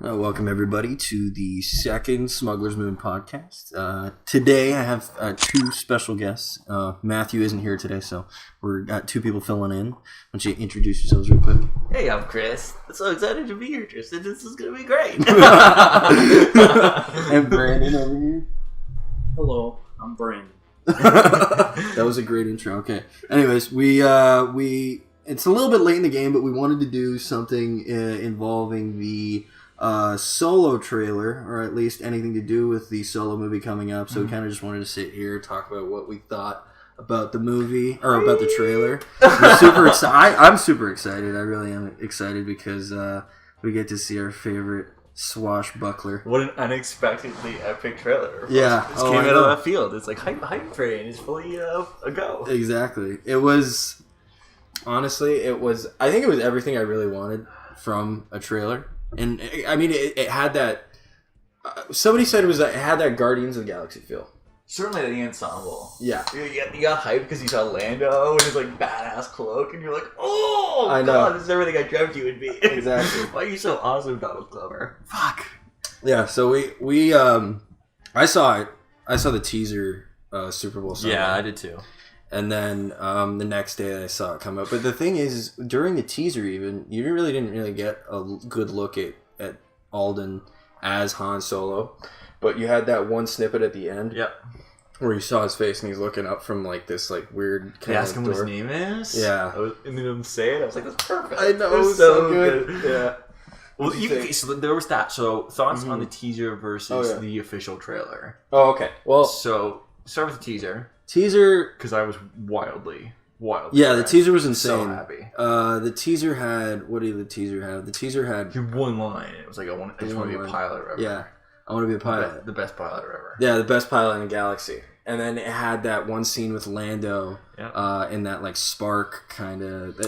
Welcome everybody to the second Smuggler's Moon podcast. Today I have two special guests. Matthew isn't here today, so we've got two people filling in. Why don't you introduce yourselves real quick? Hey, I'm Chris. I'm so excited to be here, Tristan. This is going to be great. And Brandon over here. Hello, I'm Brandon. That was a great intro. Okay. Anyways, we it's a little bit late in the game, but we wanted to do something involving the Solo trailer, or at least anything to do with the Solo movie coming up. So we kind of just wanted to sit here, talk about what we thought about the movie, or about the trailer. I'm super excited. I really am excited because we get to see our favorite swashbuckler. What an unexpectedly epic trailer. Yeah. This came out of left field. It's like hype train is fully a go. Exactly. It was, honestly, I think it was everything I really wanted from a trailer. And I mean, it had that. Somebody said it had that Guardians of the Galaxy feel. Certainly the ensemble. Yeah. You got hyped because you saw Lando in his like badass cloak, and you're like, oh, I know. God, this is everything I dreamt you would be. Exactly. Why are you so awesome, Donald Glover? Fuck. Yeah. So we I saw it. I saw the teaser Super Bowl Sunday. Yeah, I did too. And then the next day I saw it come up. But the thing is, during the teaser even, you really didn't get a good look at Alden as Han Solo. But you had that one snippet at the end. Yep. Where you saw his face and he's looking up from like this like weird kind They of asked him what his name is? Yeah. And then him say it. I was like, that's perfect. I know, It was so good. Yeah. Well, so there was that. So thoughts on the teaser versus the official trailer. Oh, okay. Well, so start with the teaser. Teaser, because I was wildly. Yeah, the teaser was insane. So happy. The teaser had, what did the teaser have? The teaser had one line. It was like, I just want to be a pilot or whatever. Yeah, I want to be a pilot. The best pilot ever. Yeah, the best pilot in the galaxy. And then it had that one scene with Lando, in that like spark kind of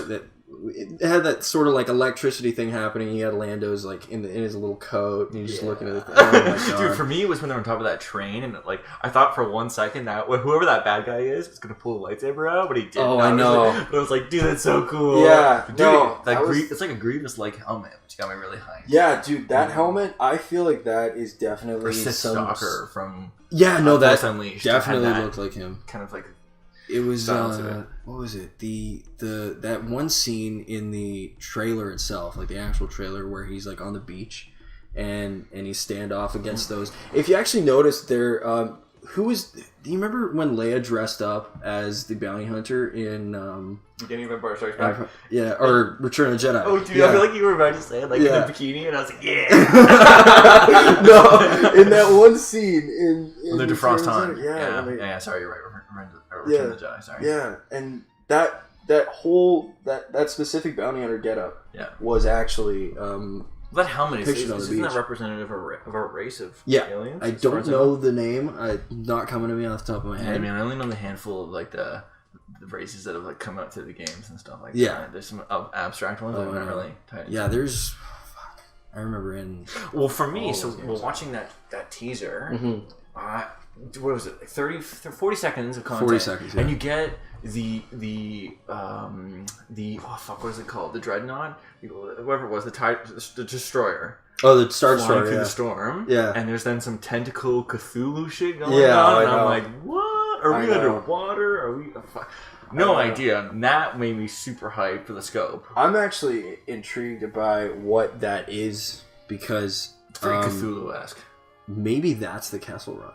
it had that sort of like electricity thing happening. He had Lando's like in his little coat, and he's just looking at the thing. Oh my God. Dude, for me, it was when they were on top of that train, and like I thought for 1 second that whoever that bad guy is was gonna pull a lightsaber out, but he didn't. Oh, I know. But I was like, dude, that's so cool. Yeah, dude, no, it's like a Grievous like helmet, which got me really hyped. Yeah, dude, that helmet, I feel like that is definitely Sith Stalker from that Unleashed definitely looked like him. Kind of like. It was what was it? That one scene in the trailer itself, like the actual trailer where he's like on the beach and he's standoff against those. If you actually notice there, do you remember when Leia dressed up as the bounty hunter in Beginning of Empire Strikes Back? Yeah, or Return of the Jedi. Oh, dude, I feel like you were about to say it, like in a bikini, and I was like, yeah. No, in that one scene in when they defrost Han. Yeah. Sorry, you're right. Return of the Jedi. Sorry. Yeah, and that whole that specific bounty hunter getup was actually that helmet isn't that representative of a race of aliens? I don't know the name. Not coming to me off the top of my head. I mean, I only know the handful of like the races that have like come out to the games and stuff like that. Yeah, there's some abstract ones that aren't really tight. Yeah, there's. I remember for me, watching that teaser. Mm-hmm. What was it? 40 seconds of content. 40 seconds, yeah. And you get the what is it called? The Dreadnought? Whoever it was, the destroyer. Oh, the Star Destroyer. Through the storm. Yeah. And there's then some tentacle Cthulhu shit going on. And I'm like, what? Are we underwater? Are we... No idea. That made me super hyped for the scope. I'm actually intrigued by what that is because... It's very Cthulhu-esque. Maybe that's the Kessel Run.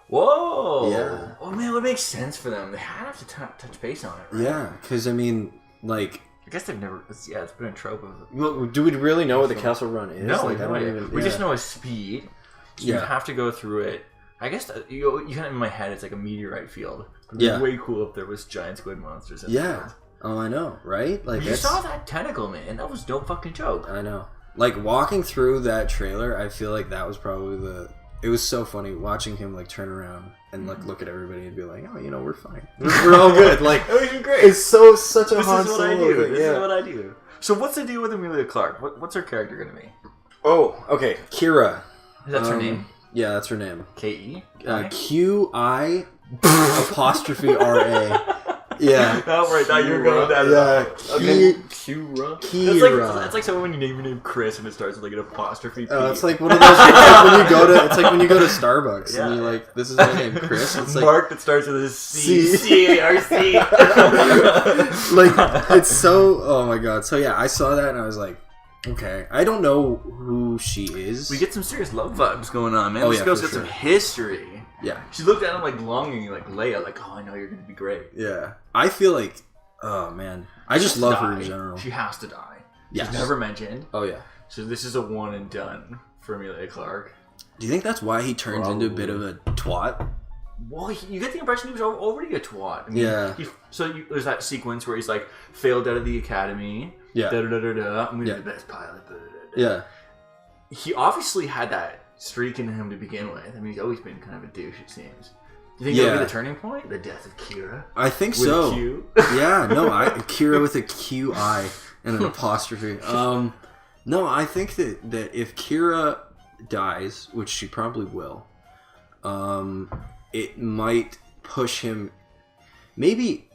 Whoa! Yeah. Oh man, it would make sense for them. They have to touch base on it, right? Yeah, because I mean, like... I guess they've never... it's been a trope of... Well, do we really know what the Kessel Run is? No, like, I don't even... We just know his speed. So you have to go through it. I guess you kind of in my head, it's like a meteorite field. It would be way cool if there was giant squid monsters in the field. Oh, I know, right? Like you saw that tentacle, man. That was no fucking joke. I know. Like, walking through that trailer, I feel like that was probably it was so funny watching him, like, turn around and, like, look at everybody and be like, oh, we're fine. We're all good. Like, it was great. It's such a Han Solo thing. This is what I do. So what's the deal with Emilia Clarke? What's her character going to be? Oh, okay. Kira. That's her name? Yeah, that's her name. K-E? Q-I apostrophe R-A. Yeah. Oh, right. Now you're going with that. Yeah. Okay. Kira. That's like someone when you name your name Chris and it starts with like an apostrophe. Oh, it's like one of those. It's like when you go to Starbucks and you're like, "This is my name, Chris." It's like Mark that starts with a C. C-A-R-C. Like it's so. Oh my god. So yeah, I saw that and I was like, okay. I don't know who she is. We get some serious love vibes going on, man. Oh, this yeah, girl's for got sure. some history. Yeah. She looked at him like longingly, like Leia, like, oh, I know you're going to be great. Yeah. I feel like, oh man, I just love her in general. She has to die. Yes. She's never mentioned. Oh yeah. So this is a one and done for Emilia Clarke. Do you think that's why he turns into a bit of a twat? Well, you get the impression he was already a twat. I mean, Yeah. There's that sequence where he's like failed out of the academy. Yeah. Da da da da da. I'm gonna Yeah. be the best pilot. Da, da, da, da. Yeah. He obviously had that streak in him to begin with. I mean, he's always been kind of a douche, it seems. Do you think that'll be the turning point? The death of Kira? I think with so. A Q? Yeah, no, Kira with a Q-I and an apostrophe. No, I think that if Kira dies, which she probably will, it might push him. Maybe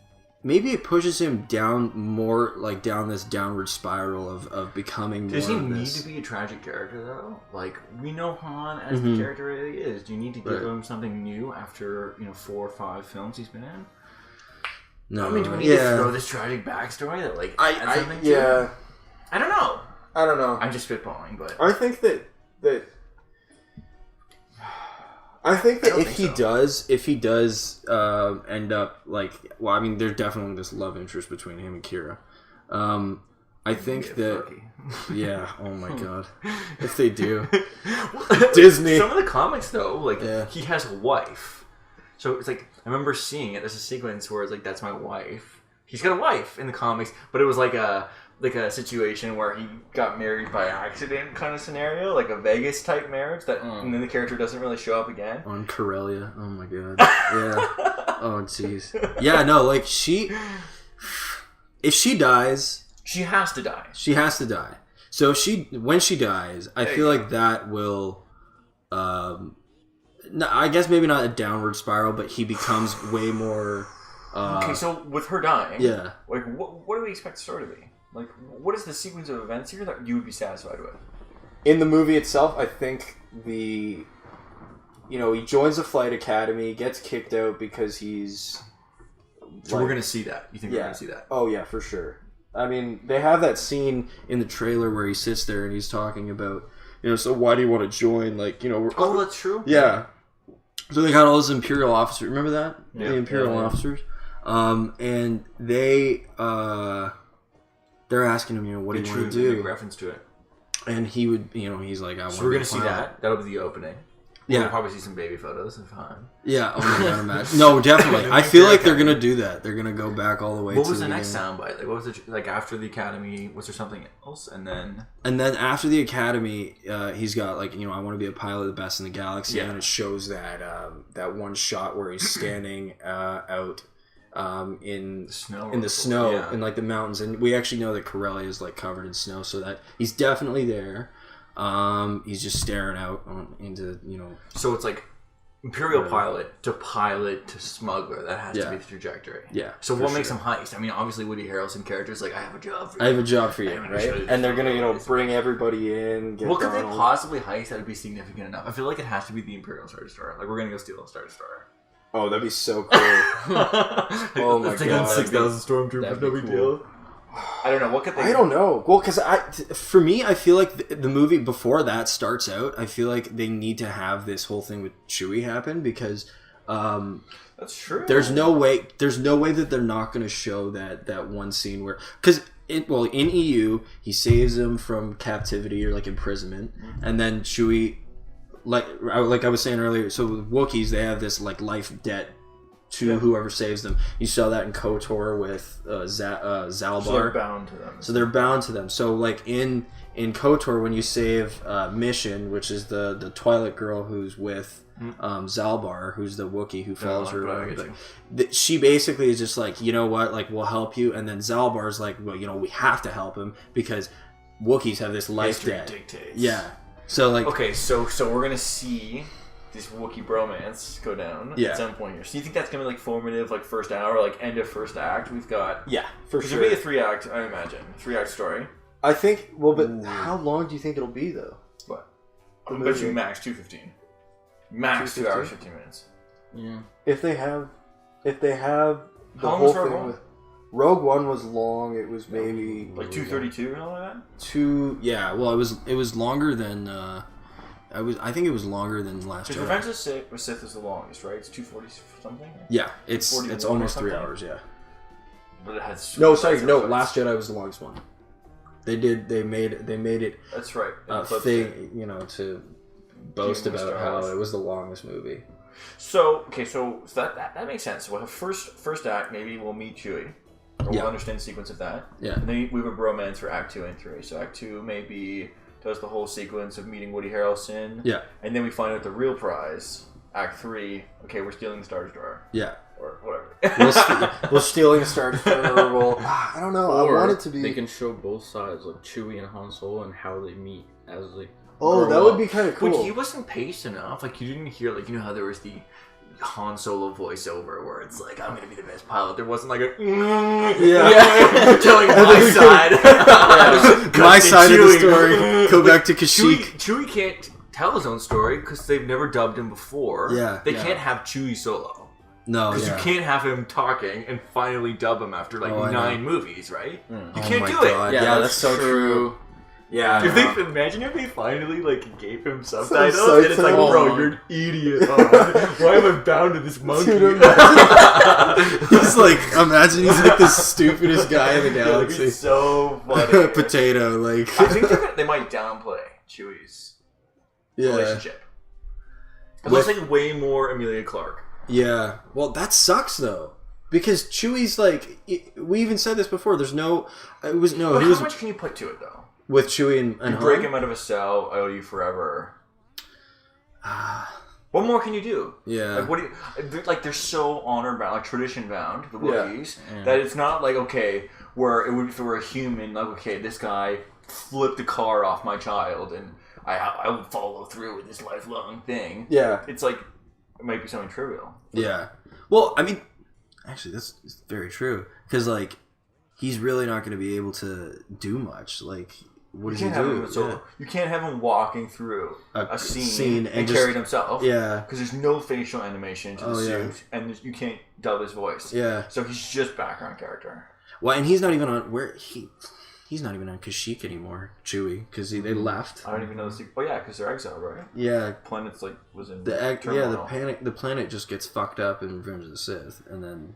it pushes him down more, like down this downward spiral of becoming. Does he more of need this. to be a tragic character though? Like we know Han as the character really is. Do you need to give him something new after 4 or 5 films he's been in? No, I mean, do we need to throw this tragic backstory that like adds something to it? I don't know. I'm just spitballing, but I think that if he does end up like, well, I mean, there's definitely this love interest between him and Kira. I think that yeah, oh my god, if they do, Disney. Some of the comics though, like he has a wife, so it's like I remember seeing it. There's a sequence where it's like that's my wife. He's got a wife in the comics, but it was like a situation where he got married by accident kind of scenario, like a Vegas type marriage and then the character doesn't really show up again. On Corellia. Oh my god. Yeah. Oh jeez. Yeah, no, like if she dies, she has to die. She has to die. So when she dies, I feel like that will I guess maybe not a downward spiral, but he becomes way more okay, so with her dying, like what do we expect the story to be? Like, what is the sequence of events here that you would be satisfied with? In the movie itself, I think he joins the flight academy, gets kicked out because he's... So we're going to see that. You think we're going to see that? Oh, yeah, for sure. I mean, they have that scene in the trailer where he sits there and he's talking about, so why do you want to join? Like, Oh, that's true? Yeah. So they got all those Imperial officers. Remember that? Yeah. The Imperial officers. And they're asking him, what do you want to do? Reference to it. And he would, he's like, I want to. So we're going to see that. That'll be the opening. Yeah. We'll probably see some baby photos of Han. Yeah, oh my god, imagine. No, definitely. I feel like they're going to do that. They're going to go back all the way to What was the next soundbite? Like, what was it, like after the Academy, was there something else? And then after the Academy, he's got like, I want to be a pilot, the best in the galaxy. Yeah. And it shows that one shot where he's standing out in the snow in like the mountains, and we actually know that Corellia is like covered in snow, so that he's definitely there. He's just staring out into So it's like Imperial pilot to smuggler. That has to be the trajectory. Yeah. So what makes him heist? I mean, obviously Woody Harrelson character's like, I have a job for you. I have a job for you, right? And they're gonna bring everybody in. What could they possibly heist that would be significant enough? I feel like it has to be the Imperial Star Destroyer. Like, we're gonna go steal a Star Destroyer. Oh, that'd be so cool. Oh my god. 6,000 stormtroopers, no big deal. I don't know. What could they... I don't know. Well, because for me, I feel like the movie, before that starts out, I feel like they need to have this whole thing with Chewie happen, because... That's true. There's no way that they're not going to show that one scene where... Because, in EU, he saves him from captivity or, like, imprisonment, and then Chewie... Like I was saying earlier, so with Wookiees, they have this like life debt to whoever saves them. You saw that in KOTOR with Zalbar. So they're bound to them. So like in KOTOR, when you save Mission, which is the Twilight girl who's with Zalbar, who's the Wookiee who follows her around, she basically is just like, you know what, like, we'll help you, and then Zalbar's like, well, we have to help him because Wookiees have this life debt. Dictates. Yeah. So like, okay, so we're gonna see this Wookiee bromance go down Yeah. at some point here. So you think that's gonna be like formative, like first hour, like end of first act? We've got for There's gonna be a 3-act, I imagine, 3-act story. I think. Well, but how long do you think it'll be though? What? The I'm bet movie. you max 2:15. Max 2 hours 15 minutes. Yeah. If they have the How long whole was Rogue thing One? with Rogue One was long. It was maybe Like 2:32 or something like that. 2. Yeah. Well, it was longer than. I think it was longer than Last Because Jedi. Revenge of the Sith is the longest, right? It's 2:40 something. Yeah, it's 41 almost or 3 something? hours. Yeah. But it has. No, sorry, no. Last Jedi was the longest one. They made it That's right. a thing, to boast King of about Star how Wars. it was the longest movie. So that makes sense. So we'll have first act. Maybe we'll meet Chewie. Or Yeah. we'll understand the sequence of that. Yeah. And then we have a bromance for Act 2 and 3. So Act 2 maybe does the whole sequence of meeting Woody Harrelson. Yeah. And then we find out the real prize. Act 3. Okay, we're stealing the Star Destroyer. Yeah. Or whatever. We're stealing a Star Destroyer. I don't know. Or I want it to be. they can show both sides, like Chewie and Han Solo, and how they meet as they. Oh, grow that would up. be kind of cool. But he wasn't paced enough. Like, you didn't hear, like, you know how there was the Han Solo voiceover where it's like, I'm going to be the best pilot. There wasn't like a, Yeah. telling my side. My side of the Chewie. story. Go back to Kashyyyk. Chewie can't tell his own story because they've never dubbed him before. Yeah. They Yeah. can't have Chewie solo. No, Because yeah. you can't have him talking and finally dub him after like Oh, I 9 movies, right? You Oh can't my do God. it. Yeah, that's so true. Yeah. If they imagine if they finally like gave him subtitles so and it's like, terrible. bro, you're an idiot. Oh, why am I bound to this monkey? Dude, he's like, imagine he's like the stupidest guy in the galaxy. It's so funny. Potato, like. I think they might downplay Chewie's relationship. It looks like way more Amelia Clarke. Yeah. Well, that sucks though, because Chewie's like. We even said this before. There's no. It was no. But He how was much can you put to it though? with Chewie and You Han? break him out of a cell. I owe you forever. What more can you do? Yeah. Like, what do you, like, they're so honor bound, like tradition bound, the Yeah. Wookiees, that it's not like, okay, where it would, if it were a human, like, okay, this guy flipped the car off my child and I would follow through with this lifelong thing. Yeah. It's like, it might be something trivial. Yeah. Well, I mean, actually, that's very true. Because, like, he's really not going to be able to do much. Like, what does he do? You can't have him walking through a scene and just, carry it himself. Yeah. Because there's no facial animation to the suit, and you can't dub his voice. Yeah. So he's just background character. Well, and he's not even on he's not even on Kashyyyk anymore, Chewie, because they left. I don't even know the sequel. Oh yeah, because they're exiled, right? Yeah. Planet's like was in the planet just gets fucked up in Revenge of the Sith, and then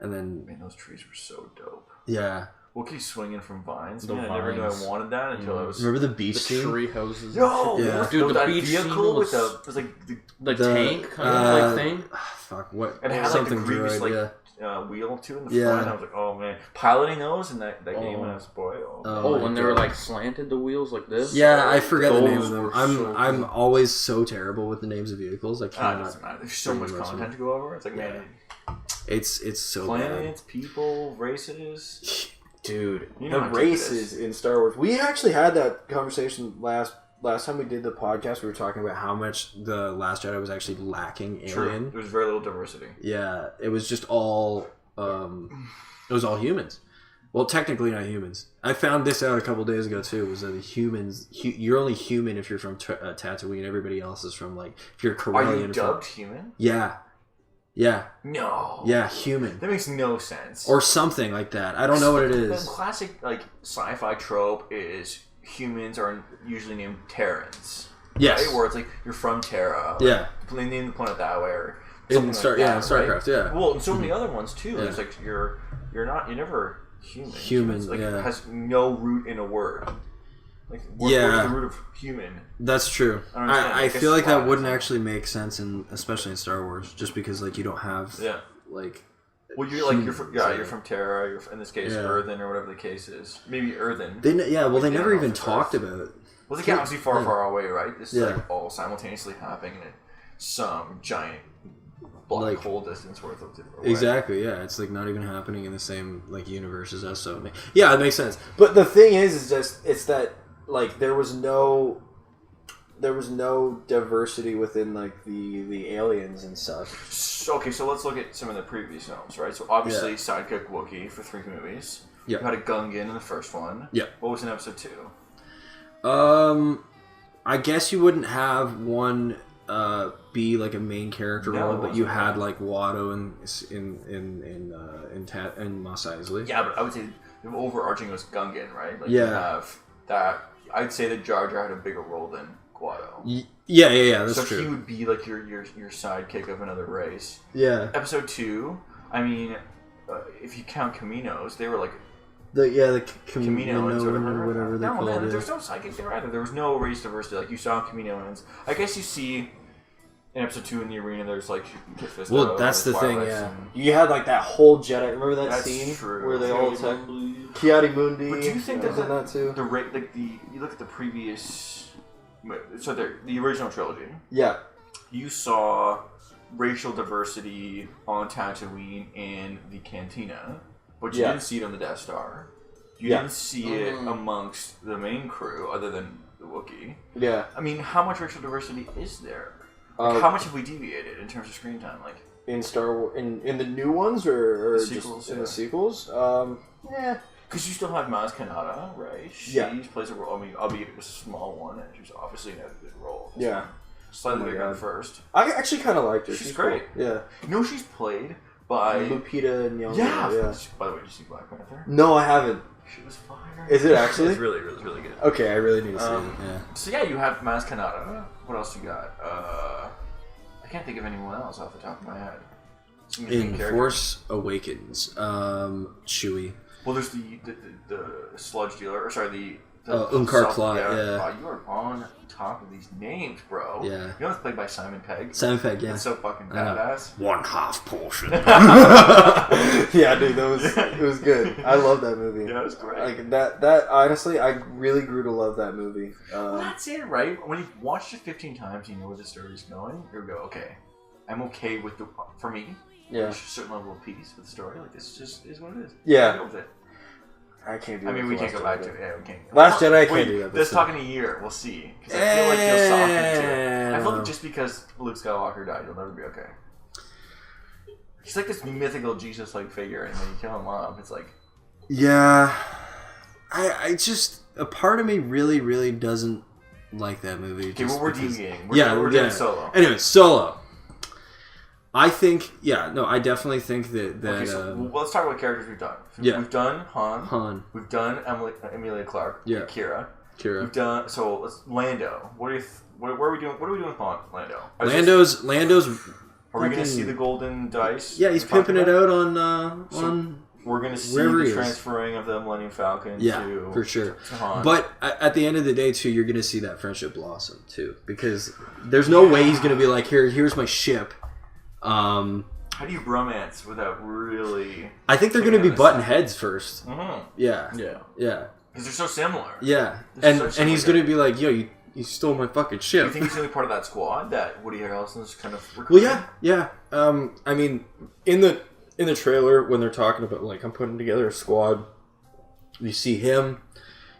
Man, those trees were so dope. yeah. We'll keep swinging from vines. The Man, I never knew vines. I wanted that until I was. Remember the beach The scene? tree houses. Yo, Yeah. Dude, the that beach vehicle scene with the was- it was like the, Like The, tank kind of like thing. Fuck, what? it had Something like the Grievous droid, wheel too in the Yeah. front. I was like, oh man, piloting those in that game when I was a boy. Oh, my when they were God. like slanted the wheels like this. Yeah, I forget the Those name of them. were I'm so I'm cool. always so terrible with the names of vehicles. I It cannot. doesn't matter. There's so much remember content some. to go over. It's like, man, It's so bad. planets, people, races. Dude, You know the how deep it races in Star Wars. We actually had that conversation last time we did the podcast. We were talking about how much the Last Jedi was actually lacking True. alien. There's very little diversity. Yeah, it was just all. It was all humans. Well, technically not humans. I found this out a couple days ago too. Was that the humans? You're only human if you're from Tatooine. Everybody else is from like if you're Corellian. Are you dubbed human? Yeah. Yeah. No. Yeah, human. That makes no sense. Or something like that. I don't know what it The is. classic like sci-fi trope is humans are usually named Terrans. Yes. Right? Where it's like you're from Terra. Like, Yeah. name the planet that way or In something Star, like yeah, that, in StarCraft, right? yeah. Well, and so many other ones too. Yeah. It's like you're never human. Human, like, yeah. It has no root in a word. Like what Yeah. is the root of human? That's true. I don't understand. I I guess feel like it's that why wouldn't it's- actually make sense, especially in Star Wars, just because like you don't have Yeah. like. Well, you're like you're from, So- you're from Terra. You're in this case Yeah. Earthen or whatever the case is. Maybe Earthen. They Like, never they don't know even if it's talked Earth. about it. Well, the galaxy far, Yeah. far away, right? This is Yeah. like all simultaneously happening in some giant black Like- hole distance worth of away. Exactly, yeah. It's like not even happening in the same like universe as us. So yeah, it makes sense. But the thing is just it's that like there was no diversity within like the aliens and stuff. Okay, so let's look at some of the previous films, right? So obviously, sidekick Wookiee for 3 movies. Yeah. You had a Gungan in the first one. Yeah. What was in episode 2? I guess you wouldn't have one be like a main character role, but you had like Watto in Mos Eisley. Yeah, but I would say the overarching was Gungan, right? Like you have that. I'd say that Jar Jar had a bigger role than Watto. Yeah. That's true. So he would be like your sidekick of another race. Yeah. Episode 2. I mean, if you count Caminos, they were like. The Caminoans or whatever they call it. There's no psychic there either. There was no race diversity. Like you saw Caminoans. I guess you see in episode 2 in the arena. There's like Kit Fisto. Well, that's the thing. Yeah, you had like that whole Jedi. Remember that scene where they all attack Kiadi-Mundi? But do you think that that too? You look at the previous, so the original trilogy. Yeah, you saw racial diversity on Tatooine and the Cantina. But you didn't see it on the Death Star. You didn't see it amongst the main crew, other than the Wookiee. Yeah. I mean, how much racial diversity is there? Like, how much have we deviated in terms of screen time? Like in Star Wars, in the new ones, or the sequels, just in the sequels? Yeah. Because you still have Maz Kanata, right? She plays a role. I mean, albeit it was a small one, and she's obviously in a good role. Yeah. Slightly bigger than first. I actually kind of liked her. She's great. Cool. Yeah. You know, she's played by Lupita Nyong'o. Yeah. By the way, did you see Black Panther? No, I haven't. She was fire. Is it actually? It's really good. Okay, I really need to see it. Yeah. So yeah, you have Maz Kanata. What else you got? I can't think of anyone else off the top of my head. In Force Awakens, Chewie. Well, there's the sludge dealer, or sorry, the Unkar Clot. Yeah. Wow, you are on top of these names, bro. Yeah. You know it's played by Simon Pegg. Simon Pegg, yeah. That's so fucking badass. 1/2 portion. Yeah, dude, it was good. I love that movie. Yeah, it was great. Like that. Honestly, I really grew to love that movie. Well, that's it, right? When you've watched it 15 times, you know where the story's going. You go, okay, I'm okay with for me. Yeah. There's a certain level of peace with the story. Like this just is what it is. Yeah. Go with it. I can't do. I mean, we can't go back to it. Yeah, we can't. Last Jedi, I can't do that. Let's talk in a year. We'll see. Because I feel like you'll soften too. I feel like just because Luke Skywalker died, you'll never be okay. He's like this mythical Jesus-like figure, and when you kill him off, it's like. Yeah, I just a part of me really doesn't like that movie. Okay, well, we're deviating. We're doing Solo. Anyway, Solo. I think, I definitely think that okay, so let's talk about characters we've done. Yeah. We've done Han. We've done Emilia Clarke. Yeah. Kira. We've done Lando. Where are we doing? What are we doing with Lando? Lando's. Are we going to see the golden dice? Yeah, he's pimping it out on. We're going to see the transferring of the Millennium Falcon to for sure. To Han. But at the end of the day, too, you're going to see that friendship blossom too, because there's no way he's going to be like, here's my ship. How do you bromance without really? I think they're going to be button heads first. Mm-hmm. Yeah. Because they're so similar. Yeah, and he's going to be like, yo, you stole my fucking ship. You think he's going to be part of that squad that Woody Harrelson's kind of recruiting? Well, yeah. I mean, in the trailer when they're talking about like I'm putting together a squad, you see him,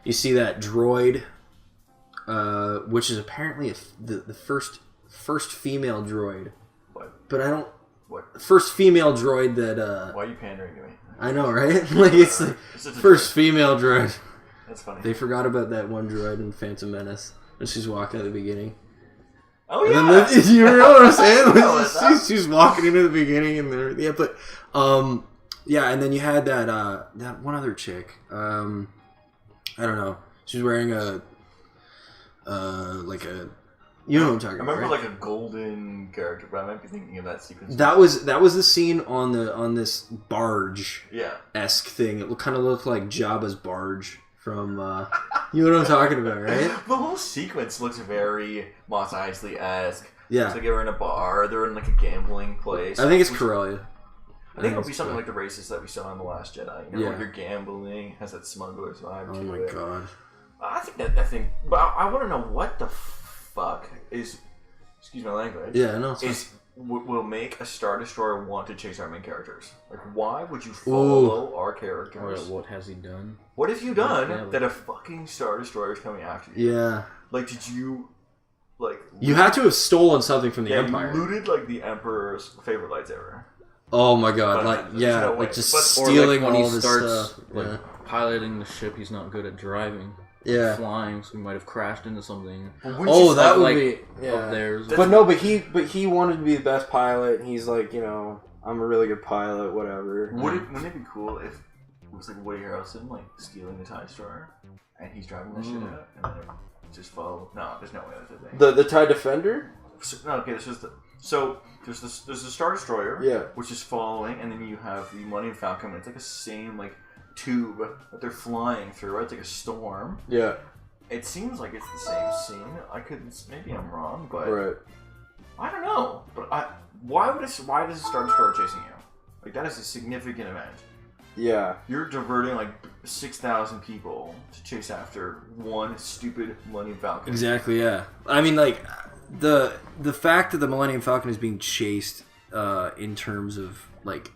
you see that droid, which is apparently the first female droid. But I don't. What? First female droid that. Why are you pandering to me? I know, right? Like it's the first female droid. That's funny. They forgot about that one droid in Phantom Menace when she's walking at the beginning. Oh yeah. You know what I'm saying? She's walking into the beginning and there. But and then you had that one other chick. I don't know. She's wearing like a. You know what I'm talking about. I remember right? like a golden character, but I might be thinking of that sequence. That was the scene on this barge esque thing. It kind of looked like Jabba's barge from you know what I'm talking about, right? The whole sequence looks very Mos Eisley esque. Yeah. It's like they're in a bar, they're in like a gambling place. I think it's Corellia. I think it'll be something like the races that we saw in The Last Jedi. You know, where you're gambling, has that Smuggler vibe to it. Oh my god. I think but I want to know what the fuck is, excuse my language, will make a Star Destroyer want to chase our main characters. Like, why would you follow our characters? What has he done? What have you done that a fucking Star Destroyer is coming after you? Yeah. Like, did you like You had to have stolen something from the you Empire. looted like the Emperor's favorite lightsaber. Oh my god! But there's no way. like just But- stealing when all he this starts stuff. like piloting the ship, he's not good at driving. Yeah. Flying, so he might have crashed into something. Oh, that would like, be up theirs. But no, but he wanted to be the best pilot. And he's like, I'm a really good pilot. Whatever. Wouldn't it be cool if it was like Woody Harrelson like stealing the TIE Star, and he's driving the shit out, and then just follow? No, there's no way that's a thing. The TIE Defender. This is there's the Star Destroyer, which is following, and then you have the Millennium Falcon. And it's like the same like tube that they're flying through. Right? It's like a storm. Yeah. It seems like it's the same scene. Maybe I'm wrong, but Right. I don't know. But why does a Star Destroyer chasing you? Like that is a significant event. Yeah. You're diverting like 6,000 people to chase after one stupid Millennium Falcon. Exactly. Yeah. I mean, like the fact that the Millennium Falcon is being chased in terms of like.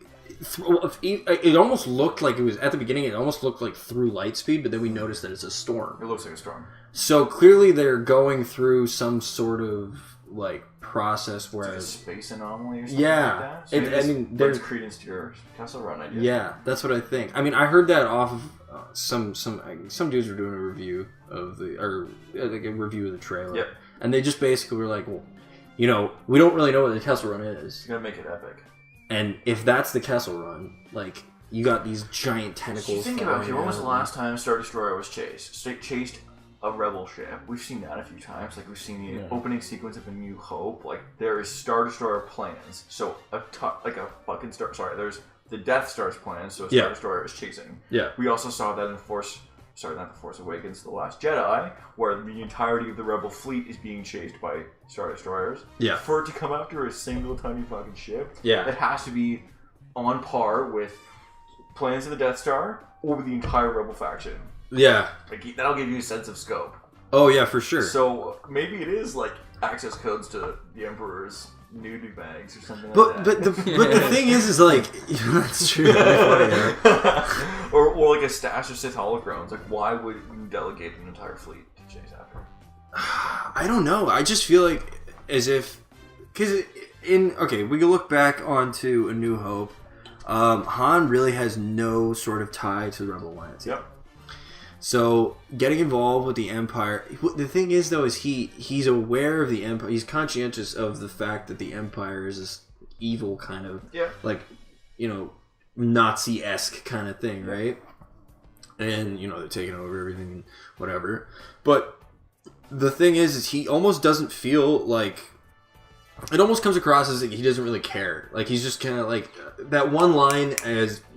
It almost looked like it was at the beginning. It almost looked like through light speed, but then we noticed that it's a storm. It looks like a storm. So clearly, they're going through some sort of like process where it's like a space anomaly or something yeah, like that. So there's credence to your Castle Run idea. Yeah, that's what I think. I mean, I heard that off of some dudes were doing a review of like a review of the trailer. Yep. And they just basically were like, well, we don't really know what the Kessel Run is. You gotta make it epic. And if that's the Kessel Run, like, you got these giant tentacles. You think about it, when was the last time Star Destroyer was chased a rebel ship? We've seen that a few times. Like, we've seen the opening sequence of A New Hope. Like, there is Star Destroyer plans. So, there's the Death Star's plans, so a Star Destroyer is chasing. Yeah. We also saw that in not The Force Awakens, The Last Jedi, where the entirety of the rebel fleet is being chased by Star Destroyers. Yeah. For it to come after a single tiny fucking ship, it has to be on par with plans of the Death Star or with the entire rebel faction. Yeah. Like, that'll give you a sense of scope. Oh, yeah, for sure. So, maybe it is, like, access codes to the Emperor's nudie bags or something like that. But the thing is like, that's true. or like a stash of Sith holocrons. Like, why would you delegate an entire fleet to chase after? I don't know. I just feel like as if because we can look back onto A New Hope. Han really has no sort of tie to the Rebel Alliance. Yep. So getting involved with the Empire, the thing is though, is he's aware of the Empire. He's conscientious of the fact that the Empire is this evil kind of like, Nazi-esque kind of thing, right? And they're taking over everything and whatever. But the thing is he almost doesn't feel like. It almost comes across as like he doesn't really care. Like he's just kind of like that one line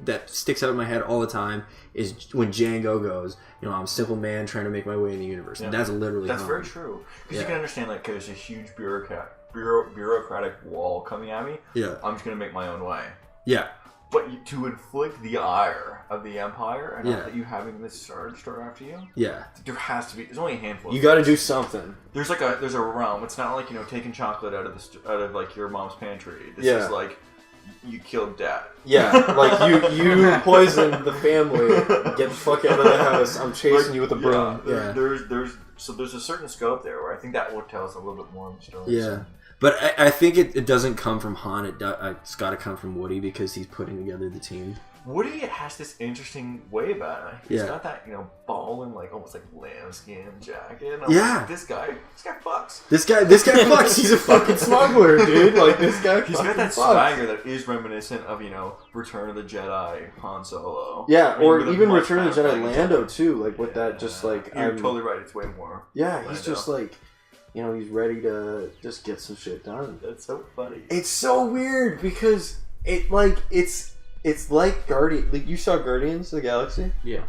that sticks out in my head all the time is when Django goes, I'm a simple man trying to make my way in the universe. And that's literally very true. Because you can understand like there's a huge bureaucratic wall coming at me. Yeah, I'm just gonna make my own way. Yeah. But to inflict the ire of the Empire and not that you having this Star Destroyer after you, there has to be. There's only a handful. You got to do something. There's a realm. It's not like taking chocolate out of like your mom's pantry. This is like you killed dad. Yeah, like you poisoned the family. Get the fuck out of the house. I'm chasing you with a broom. Yeah. There's a certain scope there where I think that will tell us a little bit more of the story. Yeah. But I think it doesn't come from Han. It's got to come from Woody because he's putting together the team. Woody has this interesting way about it. He's got that, ball and almost like lambskin jacket. And I'm like, this guy fucks. This guy fucks. He's a fucking smuggler, dude. Like this guy. He's got that swagger that is reminiscent of Return of the Jedi Han Solo. Yeah, or even Return of the Jedi Lando too. Like with that, just like you're totally right. It's way more. Yeah, Lando. He's just like. He's ready to just get some shit done. That's so funny. It's so weird because it's like Guardian. Like you saw Guardians of the Galaxy. Yeah.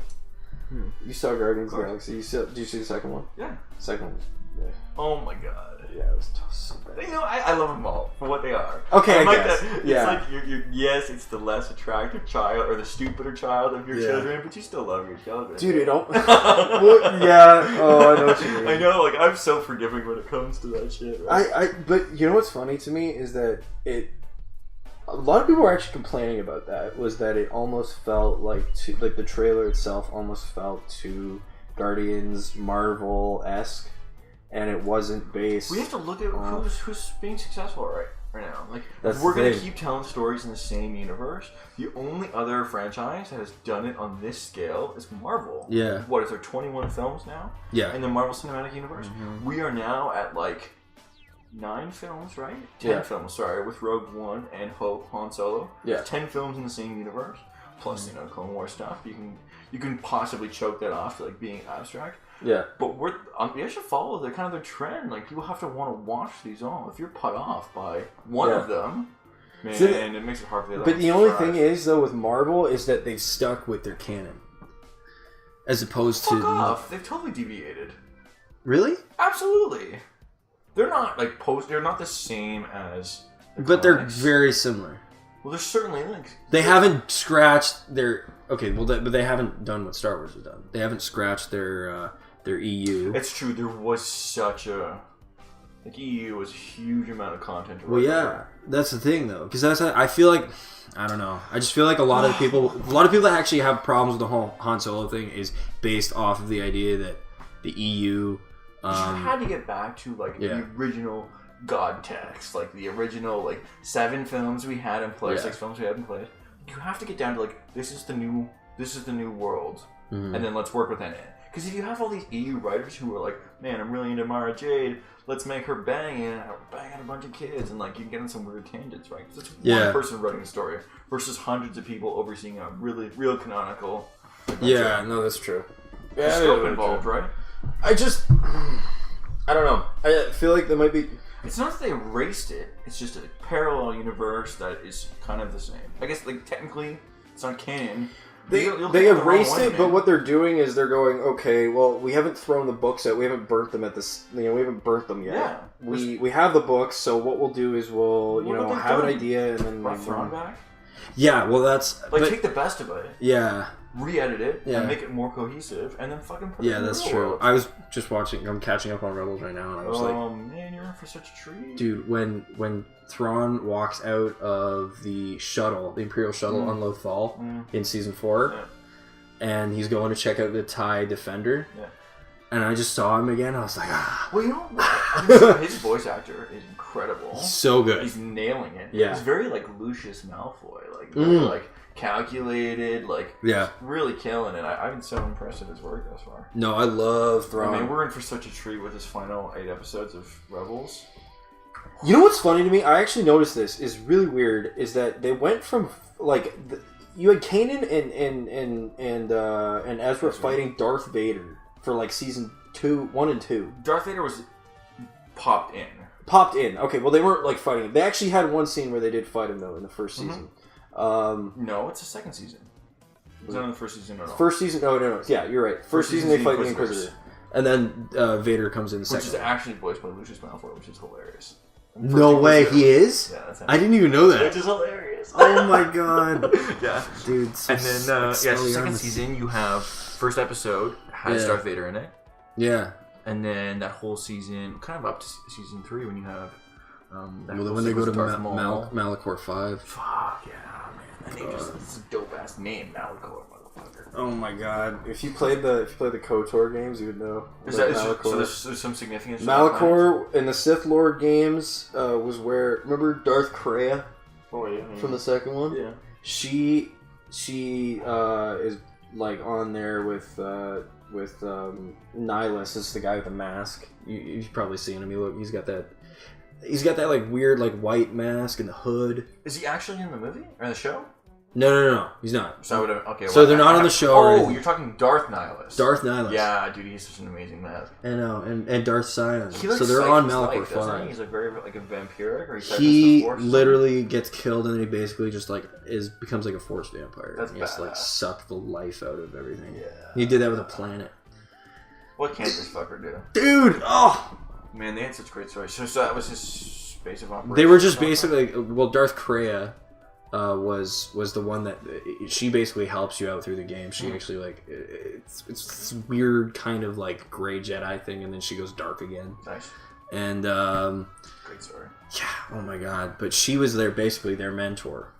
You saw Guardians of the Galaxy. Did you see the second one? Yeah. Second one. Yeah. Oh my god. Yeah, it was so bad. I love them all for what they are. Okay, I guess. It's like you're yes, it's the less attractive child or the stupider child of your children, but you still love your children. Dude, it don't. Yeah. Oh, I know what you mean. I know. Like I'm so forgiving when it comes to that shit. Right? But you know what's funny to me is that a lot of people were actually complaining about that. Was that it almost felt like the trailer itself almost felt too Guardians Marvel-esque. and it wasn't based. We have to look at who's being successful right now. Like, That's if we're the going to thing. keep telling stories in the same universe, the only other franchise that has done it on this scale is Marvel. Yeah. What, is there 21 films now? Yeah. In the Marvel Cinematic Universe? Mm-hmm. We are now at, like, 9 films, right? 10 films, sorry, with Rogue One and Han Solo. Yeah. 10 films in the same universe, plus, Clone Wars stuff. You can possibly choke that off to, like, being abstract. Yeah. But we should follow the kind of the trend. Like, people have to want to watch these all. If you're put off by one of them, man, So it makes it hard for the But the only thing is, though, with Marvel is that they've stuck with their canon, as opposed Fuck to off. They've totally deviated. Really? Absolutely. They're not like they're not the same as. But they're comics. very similar. Well, there's certainly links. They haven't scratched their but they haven't done what Star Wars has done. They haven't scratched their EU. It's true. There was such a EU was a huge amount of content. Well, yeah, that's the thing though, because I feel like I don't know. I just feel like a lot of people that actually have problems with the whole Han Solo thing is based off of the idea that the EU. You had to get back to the original God text, like the original 7 films we had in place, 6 films we had in place. You have to get down to this is the new world, and then let's work within it. Because if you have all these EU writers who are like, man, I'm really into Mara Jade, let's make her bang a bunch of kids, and you get in some weird tangents, right? Because it's one person writing a story versus hundreds of people overseeing a really real canonical. Yeah, no, that's true. There's scope involved, right? I don't know. I feel like there might be. It's not that they erased it. It's just a parallel universe that is kind of the same. I guess, technically, it's not canon. They erased it, but what they're doing is they're going, okay, well, we haven't thrown the books out. We haven't burnt them at this. We haven't burnt them yet. Yeah. We have the books, so what we'll do is we'll have an idea and then brought Thrawn back. Yeah, well, that's take the best of it. Yeah. Re-edit it and make it more cohesive, and then fucking put it in the that's real true. world. I was just watching. I'm catching up on Rebels right now, and I was man, you're in for such a treat, dude. When Thrawn walks out of the shuttle, the Imperial shuttle on Lothal in season 4, and he's going to check out the TIE Defender, and I just saw him again. I was like, Well, you know what? His voice actor is incredible. He's so good. He's nailing it. Yeah. He's very Lucius Malfoy, calculated, really killing it. I've been so impressed with his work thus far. No, I love Thrawn. I mean, we're in for such a treat with his final 8 episodes of Rebels. You know what's funny to me? I actually noticed this is really weird. Is that they went from you had Kanan and Ezra fighting Darth Vader for season 1 and 2. Darth Vader was popped in. Okay, well they weren't fighting him. They actually had one scene where they did fight him though in the first season. No, it's the second season. Was that in the first season at all? First season? No. Yeah, you're right. First season they fight the Inquisitor. And then Vader comes in the second. Which is actually voiced by Lucius Malfoy, which is hilarious. No way, he is? Yeah, that's him. I didn't even know that. Which is hilarious. Oh my god. Yeah. Dude, and then, second season, you have first episode has Darth Vader in it. Yeah. And then that whole season, kind of up to season 3 when you have... when they go to Malachor 5. Fuck, yeah, man. That name is a dope-ass name, Malachor, motherfucker. Oh my god. If you played the KOTOR games, you would know. So there's some significance? Malachor in the Sith Lord games was where... Remember Darth Kreia? Oh, yeah. From the second one? Yeah. She is on there with Nihilus. This is the guy with the mask. You've probably seen him. He's got that weird white mask and the hood. Is he actually in the movie or in the show? No, he's not. So they're not on the show. Oh, you're talking Darth Nihilus. Darth Nihilus. Yeah, dude, he's such an amazing mask. I know, and Darth Sion. He looks so they're on Malachor 5. He's very a vampiric, or he literally gets killed, and then he basically just becomes a force vampire. That's and he has to suck the life out of everything. Yeah. He did that with a planet. What can't this fucker do? Dude, man, they had such great stories. So that was his space of operation. They were just basically Darth Kreia was the one that she basically helps you out through the game. She actually it's this weird kind of gray Jedi thing, and then she goes dark again. Nice. And great story. Yeah. Oh my god. But she was basically their mentor.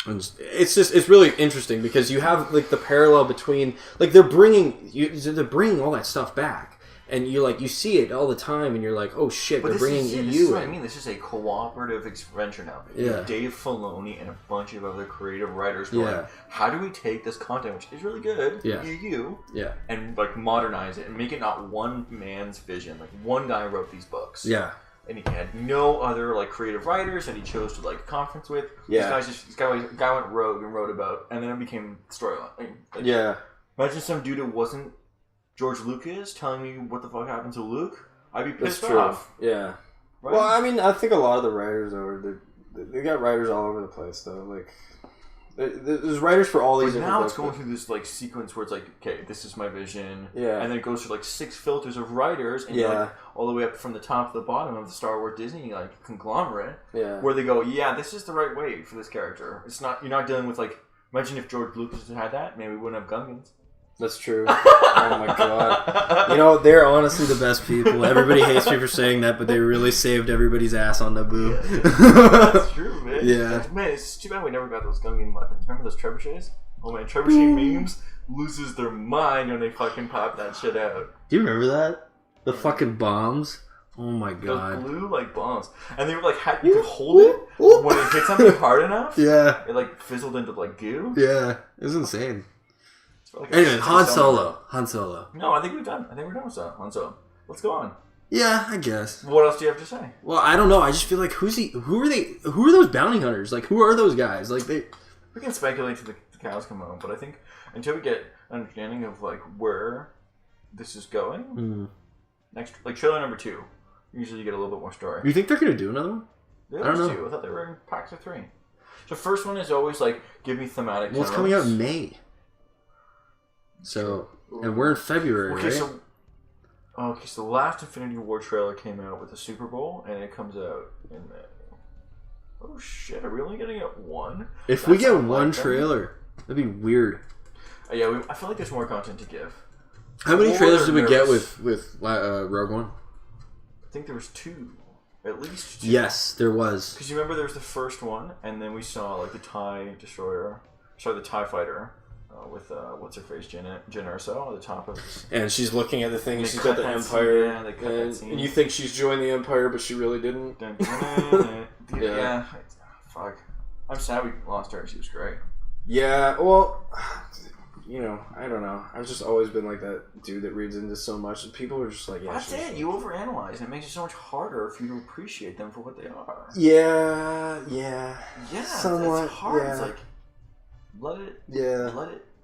And it's really interesting because you have the parallel between they're bringing all that stuff back. and you see it all the time, and you're like, oh shit, they're bringing EU This is what in. I mean. This is a cooperative venture now. Yeah. Dave Filoni and a bunch of other creative writers going, how do we take this content, which is really good, EU, and like modernize it and make it not one man's vision. Like one guy wrote these books. Yeah. And he had no other like creative writers that he chose to like conference with. Yeah. This guy went rogue and wrote about, and then it became storyline. Imagine some dude who wasn't George Lucas telling me what the fuck happened to Luke. I'd be pissed off. Yeah. Right? Well, I mean, I think a lot of the writers they got writers all over the place though. Like, there's writers for all these. But different now books, it's going through this like sequence where it's like, okay, this is my vision. Yeah. And then it goes through like 6 filters of writers, and like, all the way up from the top to the bottom of the Star Wars Disney like conglomerate. Yeah. Where they go, yeah, this is the right way for this character. It's not. You're not dealing with like. Imagine if George Lucas had that, maybe we wouldn't have Gungans. That's true. Oh my god. You know, they're honestly the best people. Everybody hates me for saying that, but they really saved everybody's ass on Naboo. That's true, man. Yeah. Man, it's too bad we never got those Gungan weapons. Remember those trebuchets? Oh man, trebuchet memes loses their mind when they fucking pop that shit out. Do you remember that? The fucking bombs? Oh my god. Those blue like bombs. And they were like, you could hold it when it hit something hard enough. Yeah. It like fizzled into like goo. Yeah. It was insane. Like anyway, Han Solo. No, I think we're done with that. Han Solo. Let's go on. Yeah, I guess. What else do you have to say? Well, I don't know. I just feel like who are those bounty hunters? Like, who are those guys? Like, we can speculate till the cows come home, but I think until we get an understanding of like where this is going, next like trailer number 2, usually you get a little bit more story. You think they're gonna do another one? I don't know. 2. I thought they were in packs of 3. So first one is always like give me thematic. Well, it's coming out in May. So, and we're in February, right? So the last Infinity War trailer came out with the Super Bowl, and it comes out in May. Oh shit, are we only gonna get one? If we get one trailer, that'd be weird. I feel like there's more content to give. How many trailers did we get with Rogue One? I think there was 2. At least 2. Yes, there was. Because you remember there was the first one, and then we saw like the TIE destroyer, the TIE fighter. With what's her face, Jen Erso at the top of. And she's looking at the thing. She's got the Empire, and you think she's joined the Empire, but she really didn't. Yeah. Fuck. I'm sad we lost her. She was great. Yeah. Well, you know, I don't know. I've just always been like that dude that reads into so much, and people are just like, yeah. That's it. You overanalyze, and it makes it so much harder for you to appreciate them for what they are. Yeah. Somewhat. It's hard. Yeah. It's like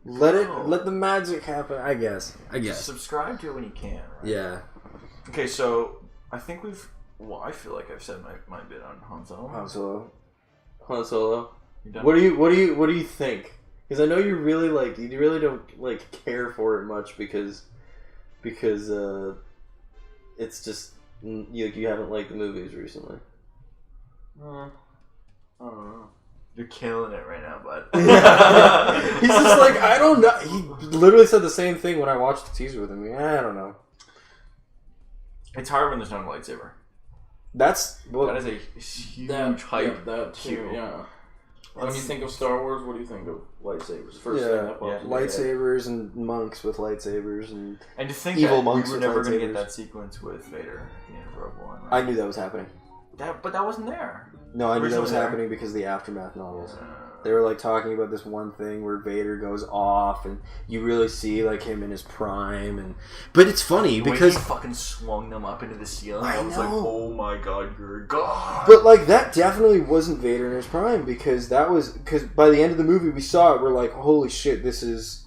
let the magic happen. I guess. Just subscribe to it when you can. Right? Yeah. Okay, so I think we've. Well, I feel like I've said my bit on Han Solo. You done? What do you think? Because I know you really don't like care for it much because it's just you haven't liked the movies recently. I don't know. You're killing it right now, bud. He's just like, I don't know. He literally said the same thing when I watched the teaser with him. I don't know. It's hard when there's not a lightsaber. That is a huge hype. That too, yeah. When you think of Star Wars, what do you think of lightsabers? First thing that pops in lightsabers and monks with lightsabers and to think evil that monks we were with never going to lightsabers. get that sequence with Vader at the end of Rogue One. Right? I knew that was happening. But that wasn't there. No, I knew that was happening because of the Aftermath novels. They were like talking about this one thing where Vader goes off, and you really see like him in his prime. But it's funny because he fucking swung them up into the ceiling. I was like, oh my god, you're God. But like that definitely wasn't Vader in his prime because by the end of the movie we saw it. We're like, holy shit, this is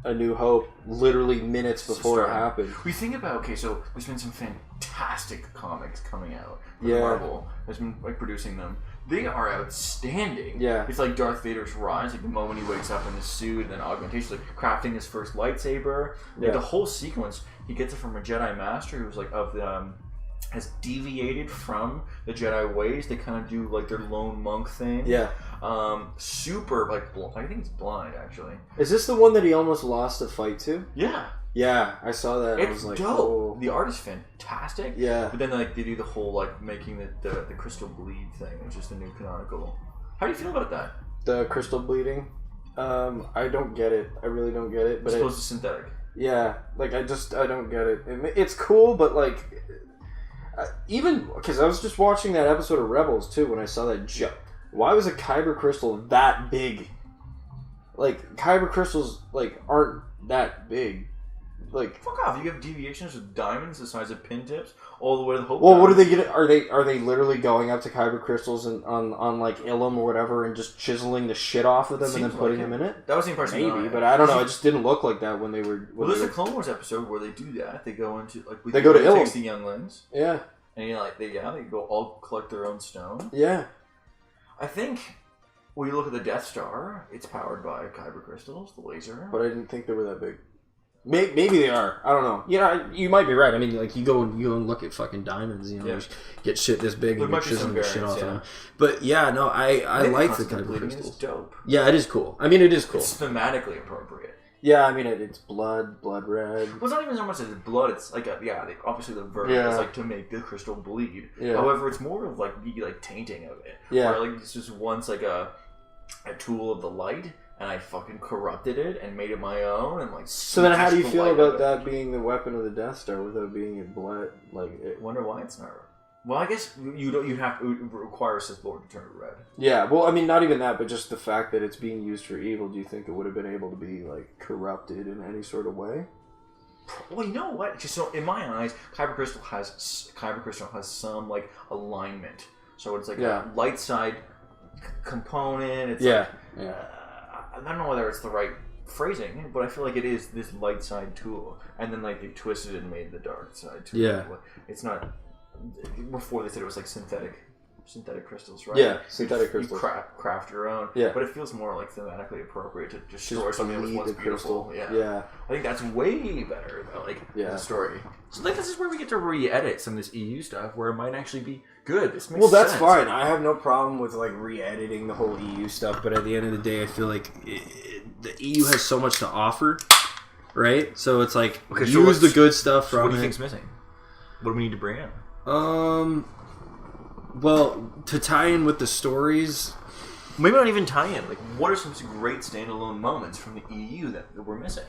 A New Hope. Literally minutes before it happened. We think about so there's been some fantastic comics coming out. Marvel has been like producing them. They are outstanding. Yeah. It's like Darth Vader's rise, like the moment he wakes up in the suit, and then augmentation, like crafting his first lightsaber. Like the whole sequence, he gets it from a Jedi Master who's like has deviated from the Jedi ways. They kind of do like their lone monk thing. Yeah. Super like I think it's blind actually. Is this the one that he almost lost a fight to? Yeah. Yeah, I saw that. It's I was like, dope. oh. The art is fantastic. Yeah. But then like they do the whole like making the crystal bleed thing, which is the new canonical. How do you feel about that? The crystal bleeding? I don't get it. I really don't get it. But as opposed to synthetic. Yeah, like I don't get it. It's cool, but like even because I was just watching that episode of Rebels too when I saw that. Why was a kyber crystal that big? Like kyber crystals like aren't that big. Like fuck off! You have deviations with diamonds the size of pin tips all the way to the hope. Well, what are they gonna? Are they literally going up to kyber crystals and on like Ilum or whatever and just chiseling the shit off of them and then putting them in it? That was the impression. Maybe, but I don't know. It just didn't look like that when they were. Well, there's a Clone Wars episode where they do that. They go into like they go to Ilum. Takes the younglings. Yeah. And you know, like they go all collect their own stone. Yeah. I think when you look at the Death Star, it's powered by kyber crystals, the laser. But I didn't think they were that big. Maybe they are. I don't know. You might be right. I mean, like you go and look at fucking diamonds. You get shit this big and you're chiseling the shit off them. But yeah, no, I like the kyber crystals. It's dope. Yeah, it is cool. I mean, it is cool. It's thematically appropriate. Yeah, I mean, it's blood red. Well, it's not even so much as blood. It's like obviously the verb is like to make the crystal bleed. Yeah. However, it's more of like the tainting of it. Yeah. Where like it's just once like a tool of the light. And I fucking corrupted it and made it my own and like. So then, how do you feel about that being the weapon of the Death Star without being in blood? Like, wonder why it's not. Well, I guess you have to require a Sith Lord to turn it red. Yeah, well, I mean, not even that, but just the fact that it's being used for evil. Do you think it would have been able to be like corrupted in any sort of way? Well, you know what? Just so in my eyes, kyber crystal has some like alignment. So it's like a light side component. It's I don't know whether it's the right phrasing, but I feel like it is this light side tool, and then like they twisted it and made the dark side tool. Yeah, it's not. Before they said it was like synthetic crystals, right? Yeah, synthetic crystals. You craft your own. Yeah, but it feels more like thematically appropriate to just store something that was once beautiful. Yeah, I think that's way better though. Like the story. So like this is where we get to re-edit some of this EU stuff, where it might actually be good. This makes that's sense. Fine. I have no problem with like re-editing the whole EU stuff, but at the end of the day, I feel like the EU has so much to offer, right? So it's like use the good stuff from it. What do you think's missing? What do we need to bring in? Well, to tie in with the stories, maybe not even tie in. Like, what are some great standalone moments from the EU that we're missing?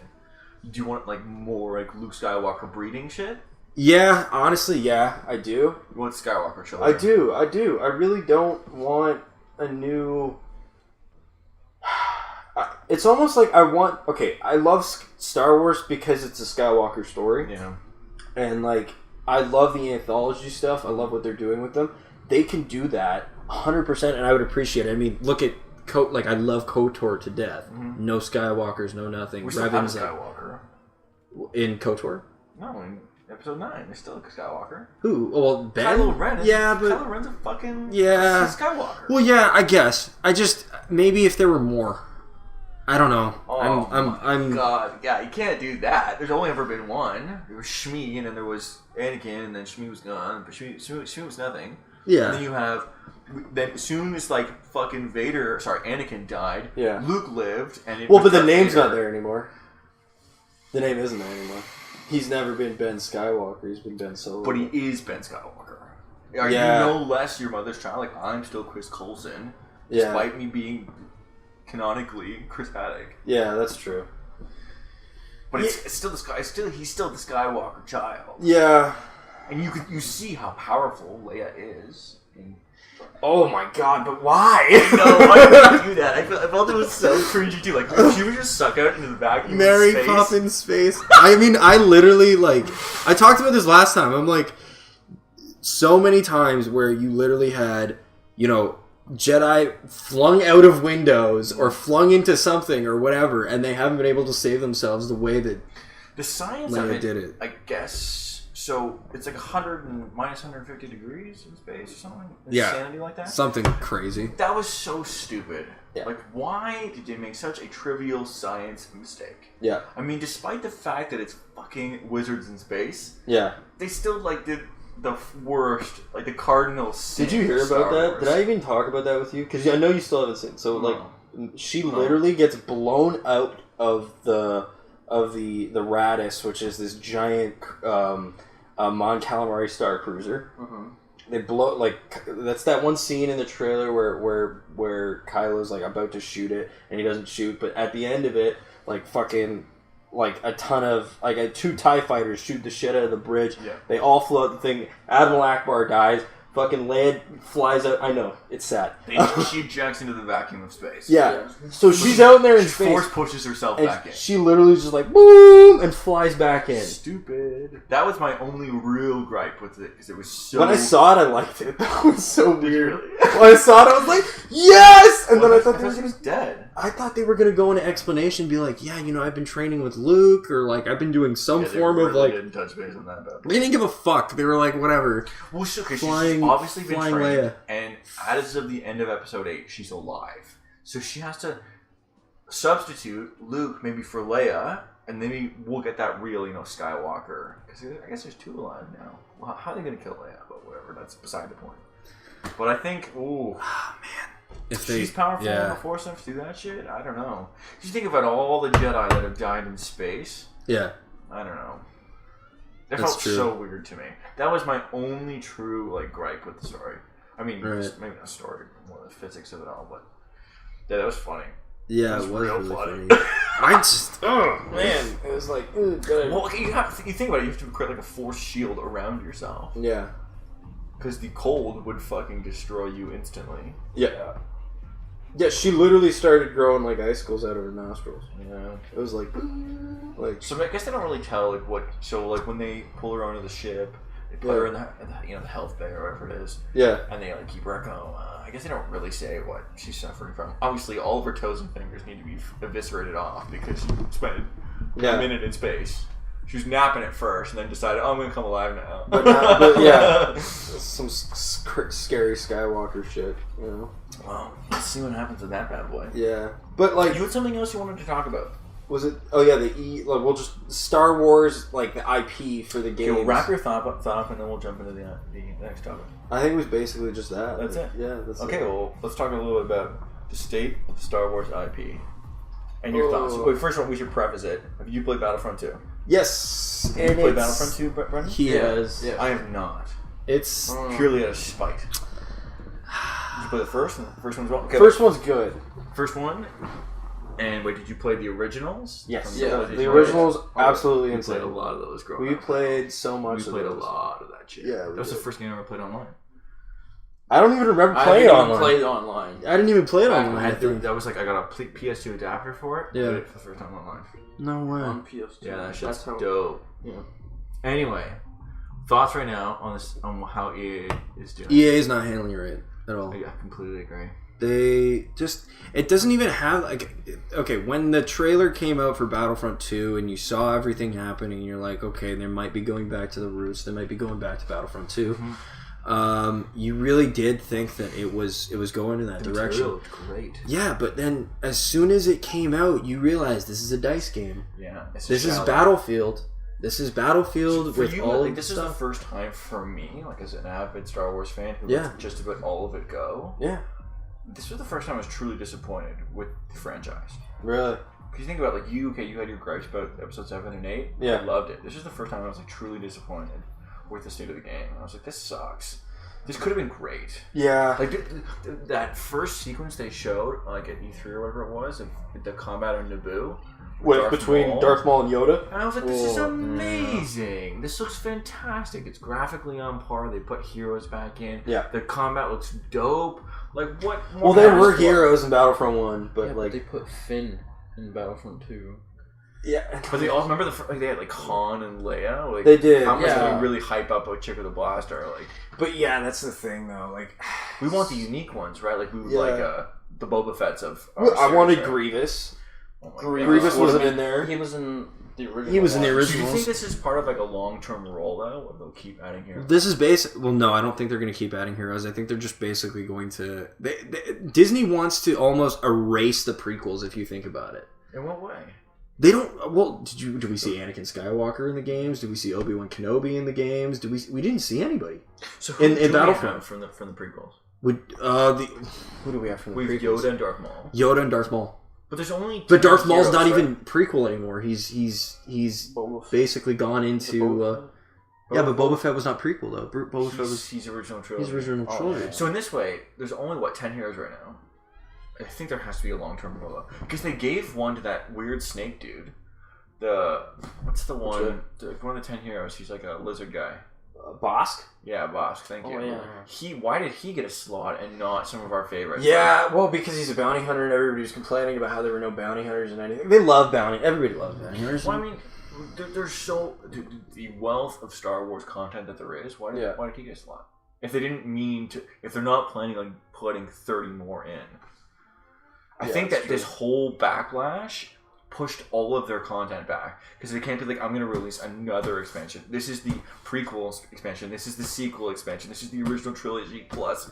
Do you want like more like Luke Skywalker breeding shit? Yeah, honestly, yeah, I do. You want Skywalker children? I do. I really don't want a new. It's almost like I want. Okay, I love Star Wars because it's a Skywalker story. Yeah, and like I love the anthology stuff. I love what they're doing with them. They can do that 100%, and I would appreciate it. I mean, look at like I love KOTOR to death. Mm-hmm. No Skywalkers, no nothing. We still have a Skywalker in KOTOR. No, in Episode 9, there's still a Skywalker. Who? Well, Ben. Kylo Ren. But Kylo Ren's a fucking Skywalker. Well, yeah, I guess. I just maybe if there were more. I don't know. Oh my God! Yeah, you can't do that. There's only ever been one. There was Shmi, and then there was Anakin, and then Shmi was gone. But Shmi was nothing. Yeah. And then you have. Then as soon as like fucking Anakin died. Yeah. Luke lived, and but the name's not there anymore. The name isn't there anymore. He's never been Ben Skywalker. He's been Ben Solo. But he is Ben Skywalker. Are you no less your mother's child? Like I'm still Chris Coulson, despite me being canonically Chris Haddock. Yeah, that's true. But it's still he's still the Skywalker child. Yeah. And you see how powerful Leia is. Oh my God! But why? No, why did you do that? I felt it was so cringy too. Like she would just suck out into the vacuum. Mary Poppins face. I mean, I literally I talked about this last time. I'm like, so many times where you literally had, Jedi flung out of windows or flung into something or whatever, and they haven't been able to save themselves the way that the science Leia of it did it. I guess. So it's like minus 150 degrees in space or something? Insanity like that? Something crazy. That was so stupid. Yeah. Like, why did they make such a trivial science mistake? Yeah. I mean, despite the fact that it's fucking wizards in space, they still did the worst, the cardinal sin. Did you hear about that? Did I even talk about that with you? Because I know you still haven't seen. So she literally gets blown out of the Radis, which is this giant Mon Calamari Star Cruiser. Mm-hmm. They blow that's that one scene in the trailer where Kylo's about to shoot it and he doesn't shoot, but at the end of it, fucking like a ton of like 2 TIE fighters shoot the shit out of the bridge. Yeah. They all float the thing. Admiral Akbar dies. Fucking Leia flies out. I know, it's sad. She ejects into the vacuum of space. Yeah. So she's out there in space. Force pushes herself and back in. she literally just like boom and flies back in. Stupid. That was my only real gripe with it because it was so. When I saw it, I liked it. That was so weird. Really? When I saw it, I was like, yes! And then I thought he was dead. I thought they were gonna go into explanation, be like, yeah, you know, I've been training with Luke, or like I've been doing some form of like. Didn't touch base on that. They didn't give a fuck. They were like, whatever. Well, she's Flying- obviously been flying trained, Leia. and as of the end of episode 8, she's alive. So she has to substitute Luke maybe for Leia, and maybe we'll get that real, you know, Skywalker. Because I guess there's 2 alive now. Well, how are they gonna kill Leia? But whatever, that's beside the point. But I think, If she's powerful in the Force enough to do that shit? I don't know. If you think about all the Jedi that have died in space, Yeah. I don't know. That That's felt true. so weird to me. That was my only true like gripe with the story. I mean, Right. maybe not story, more the physics of it all, but yeah, that was funny. Yeah, It was it was real really funny. funny. I just, oh man, it was like, Well, you think about it, you have to create like a force shield around yourself yeah, because the cold would fucking destroy you instantly. yeah. Yeah, she literally started growing like icicles out of her nostrils. Yeah. It was like So I guess they don't really tell like what. So like when they pull her onto the ship, they put her in the you know the health bay or whatever it is. yeah, And they like keep her at home. I guess they don't really say what she's suffering from. Obviously, all of her toes and fingers need to be eviscerated off because she spent a minute in space. She was napping at first, and then decided, "Oh, I'm gonna come alive now." but yeah, some scary Skywalker shit, you know. Well, let's see what happens with that bad boy. Yeah, but like, You had something else you wanted to talk about. was it? Oh yeah, like we'll just Star Wars, like the IP for the Okay, game. well, wrap your thought up, and then we'll jump into the next topic. I think it was basically just that. That's it. Yeah, that's Okay, it. well, let's talk a little bit about the state of the Star Wars IP and your thoughts. Wait, first of all, we should preface it. Have you played Battlefront 2? Yes, Have you played Battlefront 2, Brendan? he has. I have not. It's Purely out of spite. Did you play the first? And the first one's well. Okay, first one's good. first one. And wait, did you play the originals? Yes, From yeah, PlayStation? the originals absolutely We insane. played a lot of those growing We up. played so much. We of played a those. lot of that shit. Yeah, that was the first game I ever played online. I don't even remember I playing haven't even online. played online. I didn't even play it I online. had that was like I got a PS2 adapter for it. Yeah. Played it for the first time online. No way. On PS2. Yeah, that That's shit's how. dope. Yeah. Anyway, thoughts right now on this on how EA is doing. EA is not handling it right at all. I completely agree. They just, it doesn't even have, like, okay, when the trailer came out for Battlefront 2 and you saw everything happening, you're like, okay, they might be going back to the roots, they might be going back to Battlefront 2. Mm-hmm. You really did think that it was going in that direction. Material looked great. Yeah, but then as soon as it came out, you realize this is a dice game. Yeah. This is Battlefield. This is Battlefield For with you, all like, of this the is the stuff. first time for me, like as an avid Star Wars fan who Yeah. lets just about all of it go. Yeah, This was the first time I was truly disappointed with the franchise. really. Because you think about like you had your gripes about episode 7 and 8. Yeah. I loved it. This is the first time I was like truly disappointed with the state of the game. I was like, this sucks. This could have been great. Yeah, Like that first sequence they showed, like at E3 or whatever it was, of the combat on Naboo. between Darth Maul and Yoda. And I was like, this is Oh, amazing. This looks fantastic. It's graphically on par. They put heroes back in. Yeah. The combat looks dope. Like, what more Well, there can I were ask for? heroes in Battlefront 1, but Yeah, like, they put Finn in Battlefront 2. yeah, But they all remember like they had like Han and Leia. Like, they did. how much yeah. did we really hype up a chick with a blaster? Like, But yeah, that's the thing though. Like, we want the unique ones, right? Like we would Yeah. like the Boba Fett's of. I series, wanted right? Grievous. Oh my Grievous God. wasn't in there. He was in the original. He was in the one. original. Do you think this is part of like a long-term role though, or they'll keep adding here? This is basic. Well, no, I don't think they're going to keep adding heroes. I think they're just basically going to. Disney wants to almost erase the prequels. If you think about it, In what way? they don't. Well, did we see Anakin Skywalker in the games? Did we see Obi-Wan Kenobi in the games? We didn't see anybody. So In do we Battlefront. have from the prequels? Who do we have from the We have prequels? Yoda and Darth Maul. Yoda and Darth Maul. But there's only. But Darth Maul's heroes, not right? even prequel anymore. He's Boba Fett. basically gone into. Yeah, but Boba Fett was not prequel though. Boba Fett was He's original trilogy. his original trilogy. So in this way, there's only 10 heroes right now. I think there has to be a long-term role though, because they gave one to that weird snake dude, What's the one? One of the 10 heroes. He's like a lizard guy. Bosk? Yeah, Bosk. Thank you. Yeah. Why did he get a slot and not some of our favorites? Yeah, well, because he's a bounty hunter and everybody was complaining about how there were no bounty hunters and anything. They love bounty. Everybody loves bounty hunters. Well, I mean, there's so the wealth of Star Wars content that there is. Why did he get a slot? If they didn't mean to, if they're not planning on putting 30 more in, I think that this whole backlash pushed all of their content back because they can't be like, I'm going to release another expansion. This is the prequel expansion. This is the sequel expansion. This is the original trilogy plus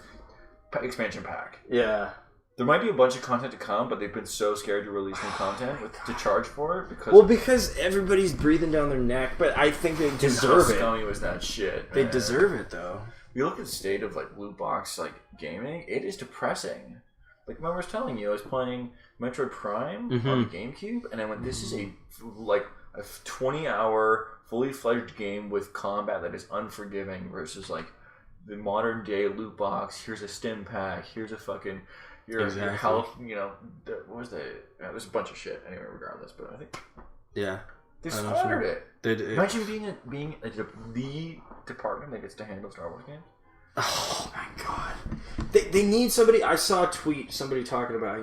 expansion pack. Yeah. There might be a bunch of content to come, but they've been so scared to release new content to charge for it because everybody's breathing down their neck. But I think they deserve it. How scummy was that shit? They deserve it though. You look at the state of like loot box like gaming, it is depressing. Like remember I was telling you, I was playing Metroid Prime on the GameCube, and I went, "This is a 20-hour fully fledged game with combat that is unforgiving versus like the modern day loot box. Here's a stim pack. Here's a fucking your health. You know, what was the? There's a bunch of shit. Anyway, regardless, but I think they slaughtered it. They did. Imagine being the department that gets to handle Star Wars games. Oh my god! They need somebody. I saw a tweet somebody talking about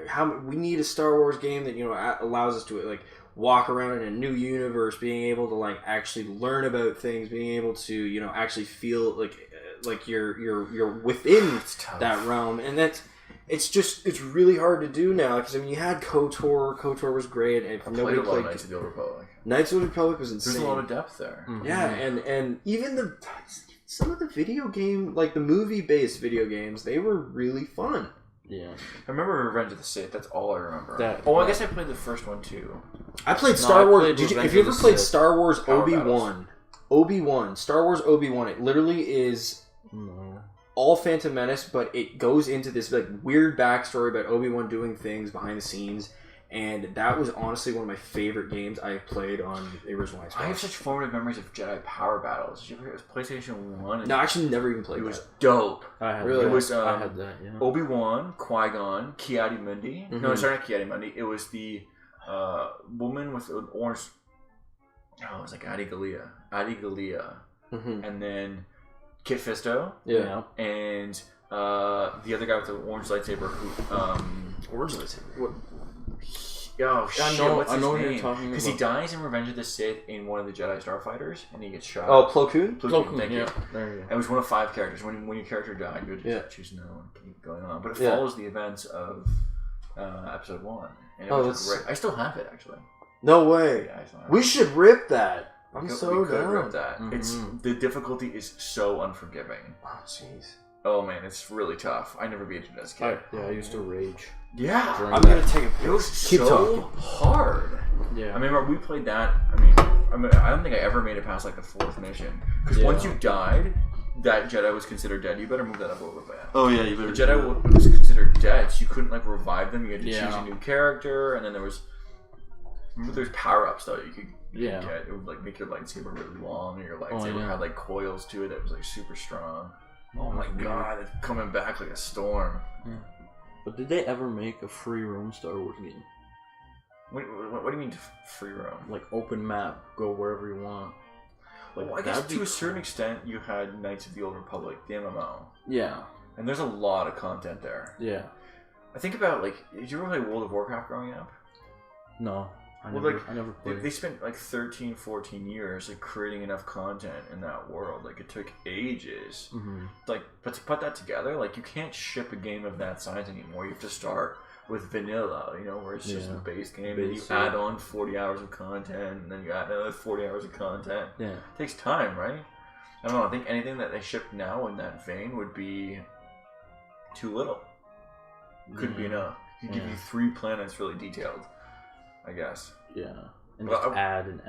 how we need a Star Wars game that allows us to like walk around in a new universe, being able to like actually learn about things, being able to actually feel like you're within that realm, and it's really hard to do now because I mean you had KOTOR. KOTOR was great, and nobody played Knights of the Old Republic. Knights of the Republic was insane. There's a lot of depth there. Mm-hmm. Yeah, and even some of the video game, like the movie-based video games, they were really fun. Yeah. I remember Revenge of the Sith. That's all I remember. I guess I played the first one too. I played Star Wars. Have you ever played Star Wars Obi-Wan? Obi-Wan. Star Wars Obi-Wan. It literally is all Phantom Menace, but it goes into this like weird backstory about Obi-Wan doing things behind the scenes. And that was honestly one of my favorite games I have played on the original Xbox. I have such formative memories of Jedi Power Battles. Did you ever? It was PlayStation 1. No, I actually never even played it. It was dope. I had that, yeah. Obi-Wan, Qui-Gon, Ki-Adi-Mundi. Mm-hmm. No, sorry, not Ki-Adi-Mundi. It was the woman with an orange... Oh, it was like Adi Gallia. Mm-hmm. And then Kit Fisto. Yeah. And the other guy with the orange lightsaber who... Orange lightsaber? Oh shit! I know what you're talking about. Because he dies in Revenge of the Sith in one of the Jedi Starfighters, and he gets shot. Oh, Plo Koon. Thank you. There you go. It was one of 5 characters. When your character died, you would choose no and keep going on. But it follows the events of Episode 1. And it was great. I still have it actually. No way. Yeah, I still have we should rip that. We could rip that. Mm-hmm. It's the difficulty is so unforgiving. Oh jeez. Oh man, it's really tough. I never beat it as a kid. I used to rage. Yeah, I'm gonna take a pill. It was so hard. Yeah, I mean, we played that. I mean, I don't think I ever made it past like the 4th mission because once you died, that Jedi was considered dead. You better move that up a little bit. Oh yeah, you better. The Jedi was considered dead, so you couldn't like revive them. You had to choose a new character, and then there's power ups though you could get. It would like make your lightsaber really long, or your lightsaber had like coils to it that was like super strong. Oh my god, it's coming back like a storm. Yeah. But did they ever make a free roam Star Wars game? What do you mean free roam? Like open map, go wherever you want. Like, well, I guess to a certain extent you had Knights of the Old Republic, the MMO. Yeah. And there's a lot of content there. Yeah. I think about did you ever play World of Warcraft growing up? No. I never played. They spent 13, 14 years creating enough content in that world. It took ages. Mm-hmm. But to put that together, you can't ship a game of that size anymore. You have to start with vanilla, where it's just the base game. And you add on 40 hours of content, and then you add another 40 hours of content. Yeah. It takes time, right? I don't know. I think anything that they ship now in that vein would be too little. Couldn't be enough. You give you 3 planets really detailed, I guess. Yeah. And just add,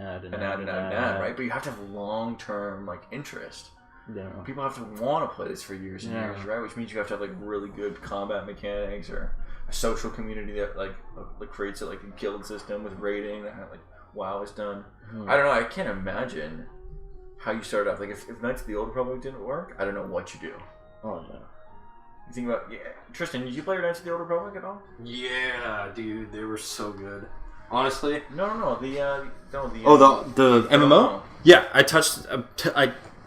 right? But you have to have long-term interest. Yeah. People have to want to play this for years and years, right? Which means you have to have really good combat mechanics or a social community that creates a guild system with rating that WoW is done. I don't know. I can't imagine how you start off. If Knights of the Old Republic didn't work, I don't know what you do. Oh yeah. You think about Tristan? Did you play Knights of the Old Republic at all? Yeah, dude, they were so good. honestly. No. The MMO. Yeah, I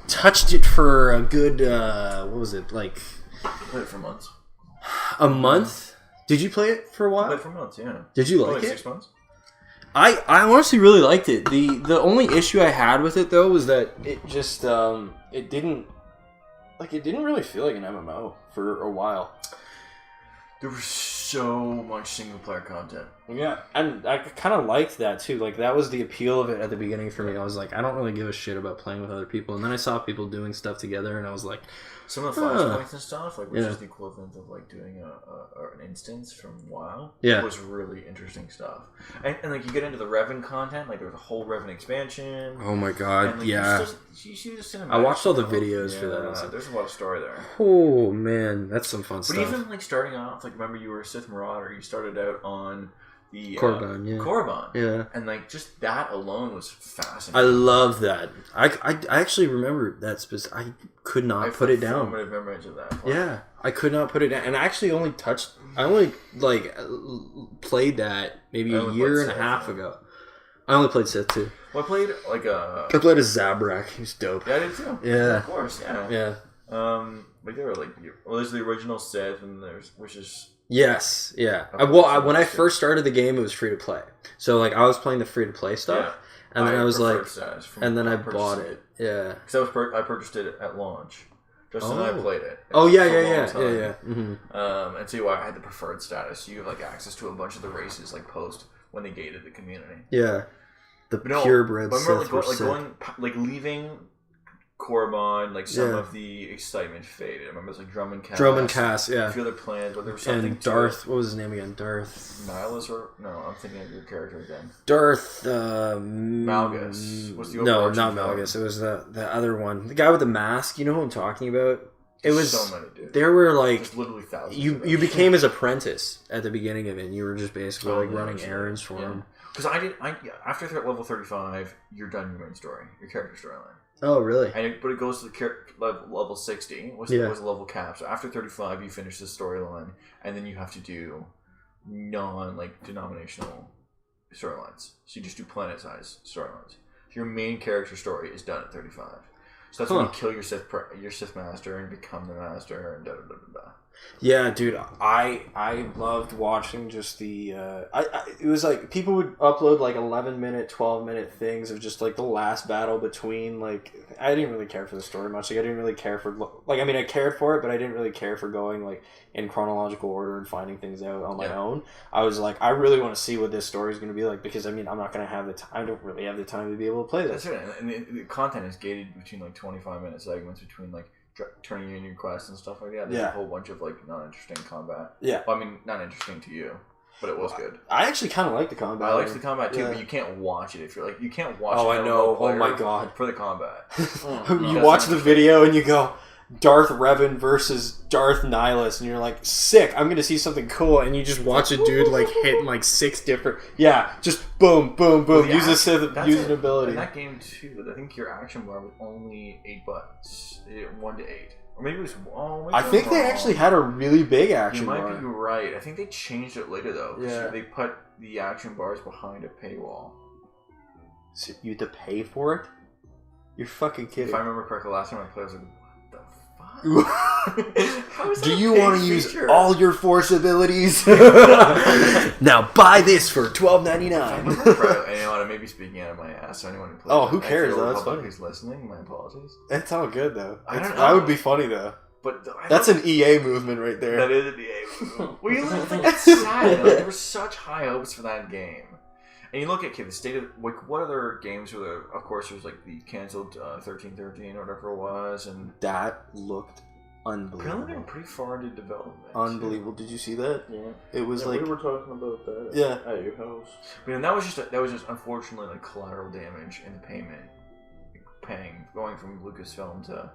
touched it for a good what was it, like I played it for months. a month? Did you play it for a I while? played it for months, yeah. Did you like Probably it? 6 months. I honestly really liked it. The only issue I had with it though was that it just it didn't really feel like an MMO for a while. There was so much single player content. Yeah, and I kind of liked that too. Like that was the appeal of it at the beginning for me. I was like, I don't really give a shit about playing with other people. And then I saw people doing stuff together, and I was like, some of the flashpoints and stuff, like which is the equivalent of like doing an instance from WoW. Yeah, was really interesting stuff. And like you get into the Revan content, like there was a whole Revan expansion. Oh my god, and, like, yeah. You see the cinematic. I watched all the videos for that. Yeah, there's a lot of story there. Oh man, that's some fun stuff. But even like starting off, like remember you were a Sith Marauder, you started out on the Korriban, yeah, and like just that alone was fascinating. I love that. I actually remember that I could not put it down. I have memories of that. Yeah, I could not put it down, and I actually only like played that maybe a year and a half ago. I only played Sith too. Well, I played like I played a Zabrak. He's dope. Yeah, I did too. Yeah, of course. Yeah. Like there were like there's the original Sith, and there's which is. Yes, yeah. When I first started the game, it was free to play. So like I was playing the free to play stuff, and then I was like, and then I bought it. Yeah, because I purchased it at launch. Justin and I played it. Yeah. Mm-hmm. And so I had the preferred status. You have like access to a bunch of the races like post when they gated the community. Yeah, the purebred Sith were sick. Like leaving Korriban, like some of the excitement faded. I remember it was like Drum and Cass, yeah. A few other plans, but there was something. And Darth, what was his name again? Darth Nihilus, or no? I'm thinking of your character again. Darth Malgus was the no, not Malgus. It was the other one, the guy with the mask. You know who I'm talking about? It was so many, dude. There were like there's literally thousands. You became his apprentice at the beginning of it. And you were just basically running errands for him. Because after level 35, you're done your main story, your character storyline. Oh, really? But it goes to the level 60 was a level cap. So after 35, you finish the storyline, and then you have to do denominational storylines. So you just do planet size storylines. So your main character story is done at 35. So that's when you kill your Sith master and become the master and da da da da da. Yeah, dude, I loved watching just the it was like people would upload like 11-minute, 12-minute things of just like the last battle between, like, I didn't really care for the story much. Like I didn't really care for, like, I mean I cared for it, but I didn't really care for going like in chronological order and finding things out on my own. I was like, I really want to see what this story is going to be like, because I mean I'm not going to have the time. I don't really have the time to be able to play this. That's right, and the content is gated between like 25-minute segments between like turning in your quests and stuff like that. There's a whole bunch of like non-interesting combat. Yeah. Well, I mean, not interesting to you, but it was good. I actually kind of like the combat. I like the combat too, but you can't watch it if you're like, you can't watch it. Oh, I know. Oh my god. For the combat. You watch the video and you go, Darth Revan versus Darth Nihilus, and you're like, sick, I'm gonna see something cool, and you just watch a dude like hit like 6 different, just boom, boom, boom, use an ability. In that game too, I think your action bar was only 8 buttons, 1 to 8, or maybe it was. I think they actually had a really big action bar. You might be right. I think they changed it later though. Yeah, they put the action bars behind a paywall. So you had to pay for it? You're fucking kidding. If I remember correctly, last time I played, I was like, do you want to use all your Force abilities? Now buy this for $12.99. You know what? I may be speaking out of my ass. So anyone who plays, who cares? That's funny. Who's listening? My apologies. It's all good though. I don't know. That would be funny though. But that's an EA movement right there. That is an EA movement. Well, it's sad. There were such high hopes for that game. And you look at the state of, like, what other games were there? Of course, there's like the canceled 1313 or whatever it was, and that looked unbelievable. Apparently, they're pretty far into development. Unbelievable. Did you see that? Yeah. It was like we were talking about that. Yeah. At your house. I mean, that was just unfortunately like collateral damage in the going from Lucasfilm to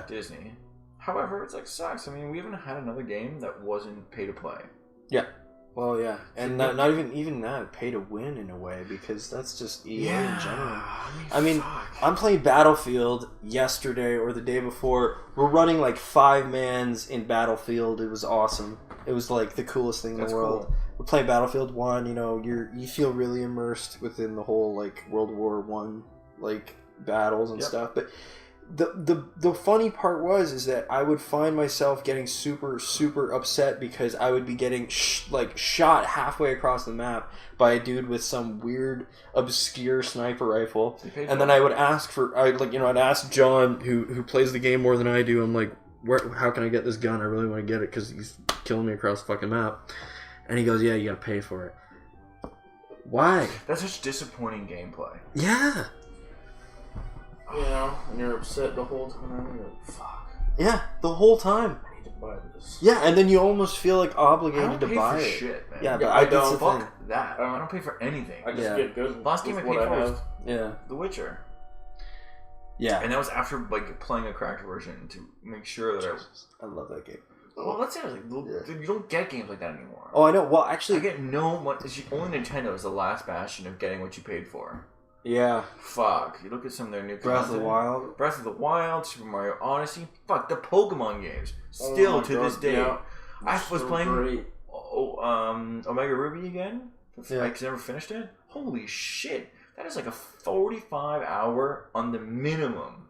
Disney. However, it's like sucks. I mean, we haven't had another game that wasn't pay to play. Yeah. Well, yeah, and not even that, pay to win in a way, because that's just EA in general. I mean, I'm playing Battlefield yesterday or the day before. We're running like 5 mans in Battlefield. It was awesome. It was like the coolest thing in the world. Cool. we're playing Battlefield 1, you know, you feel really immersed within the whole, like, World War I, like, battles and stuff. But the funny part is that I would find myself getting super, super upset because I would be getting, shot halfway across the map by a dude with some weird, obscure sniper rifle. And then I would ask I'd ask John, who plays the game more than I do, I'm like, how can I get this gun? I really want to get it because he's killing me across the fucking map. And he goes, yeah, you gotta pay for it. Why? That's such disappointing gameplay. Yeah. You know, and you're upset the whole time. You're like, fuck. Yeah, the whole time. I need to buy this. Yeah, and then you almost feel like obligated to buy it. Shit, man. Yeah, but I don't. Fuck that. I don't pay for anything. I just get good. Last game I paid for was The Witcher. Yeah. And that was after like playing a cracked version to make sure that I love that game. Well, let's say you don't get games like that anymore. Oh, I know. Well, actually, I get no money. Only Nintendo is the last bastion of getting what you paid for. Yeah. Fuck. You look at some of their new Breath of the Wild. Breath of the Wild, Super Mario Odyssey. Fuck, the Pokemon games. Still to this day. Yeah. I was playing Omega Ruby again. Yeah. I never finished it. Holy shit. That is like a 45-hour on the minimum.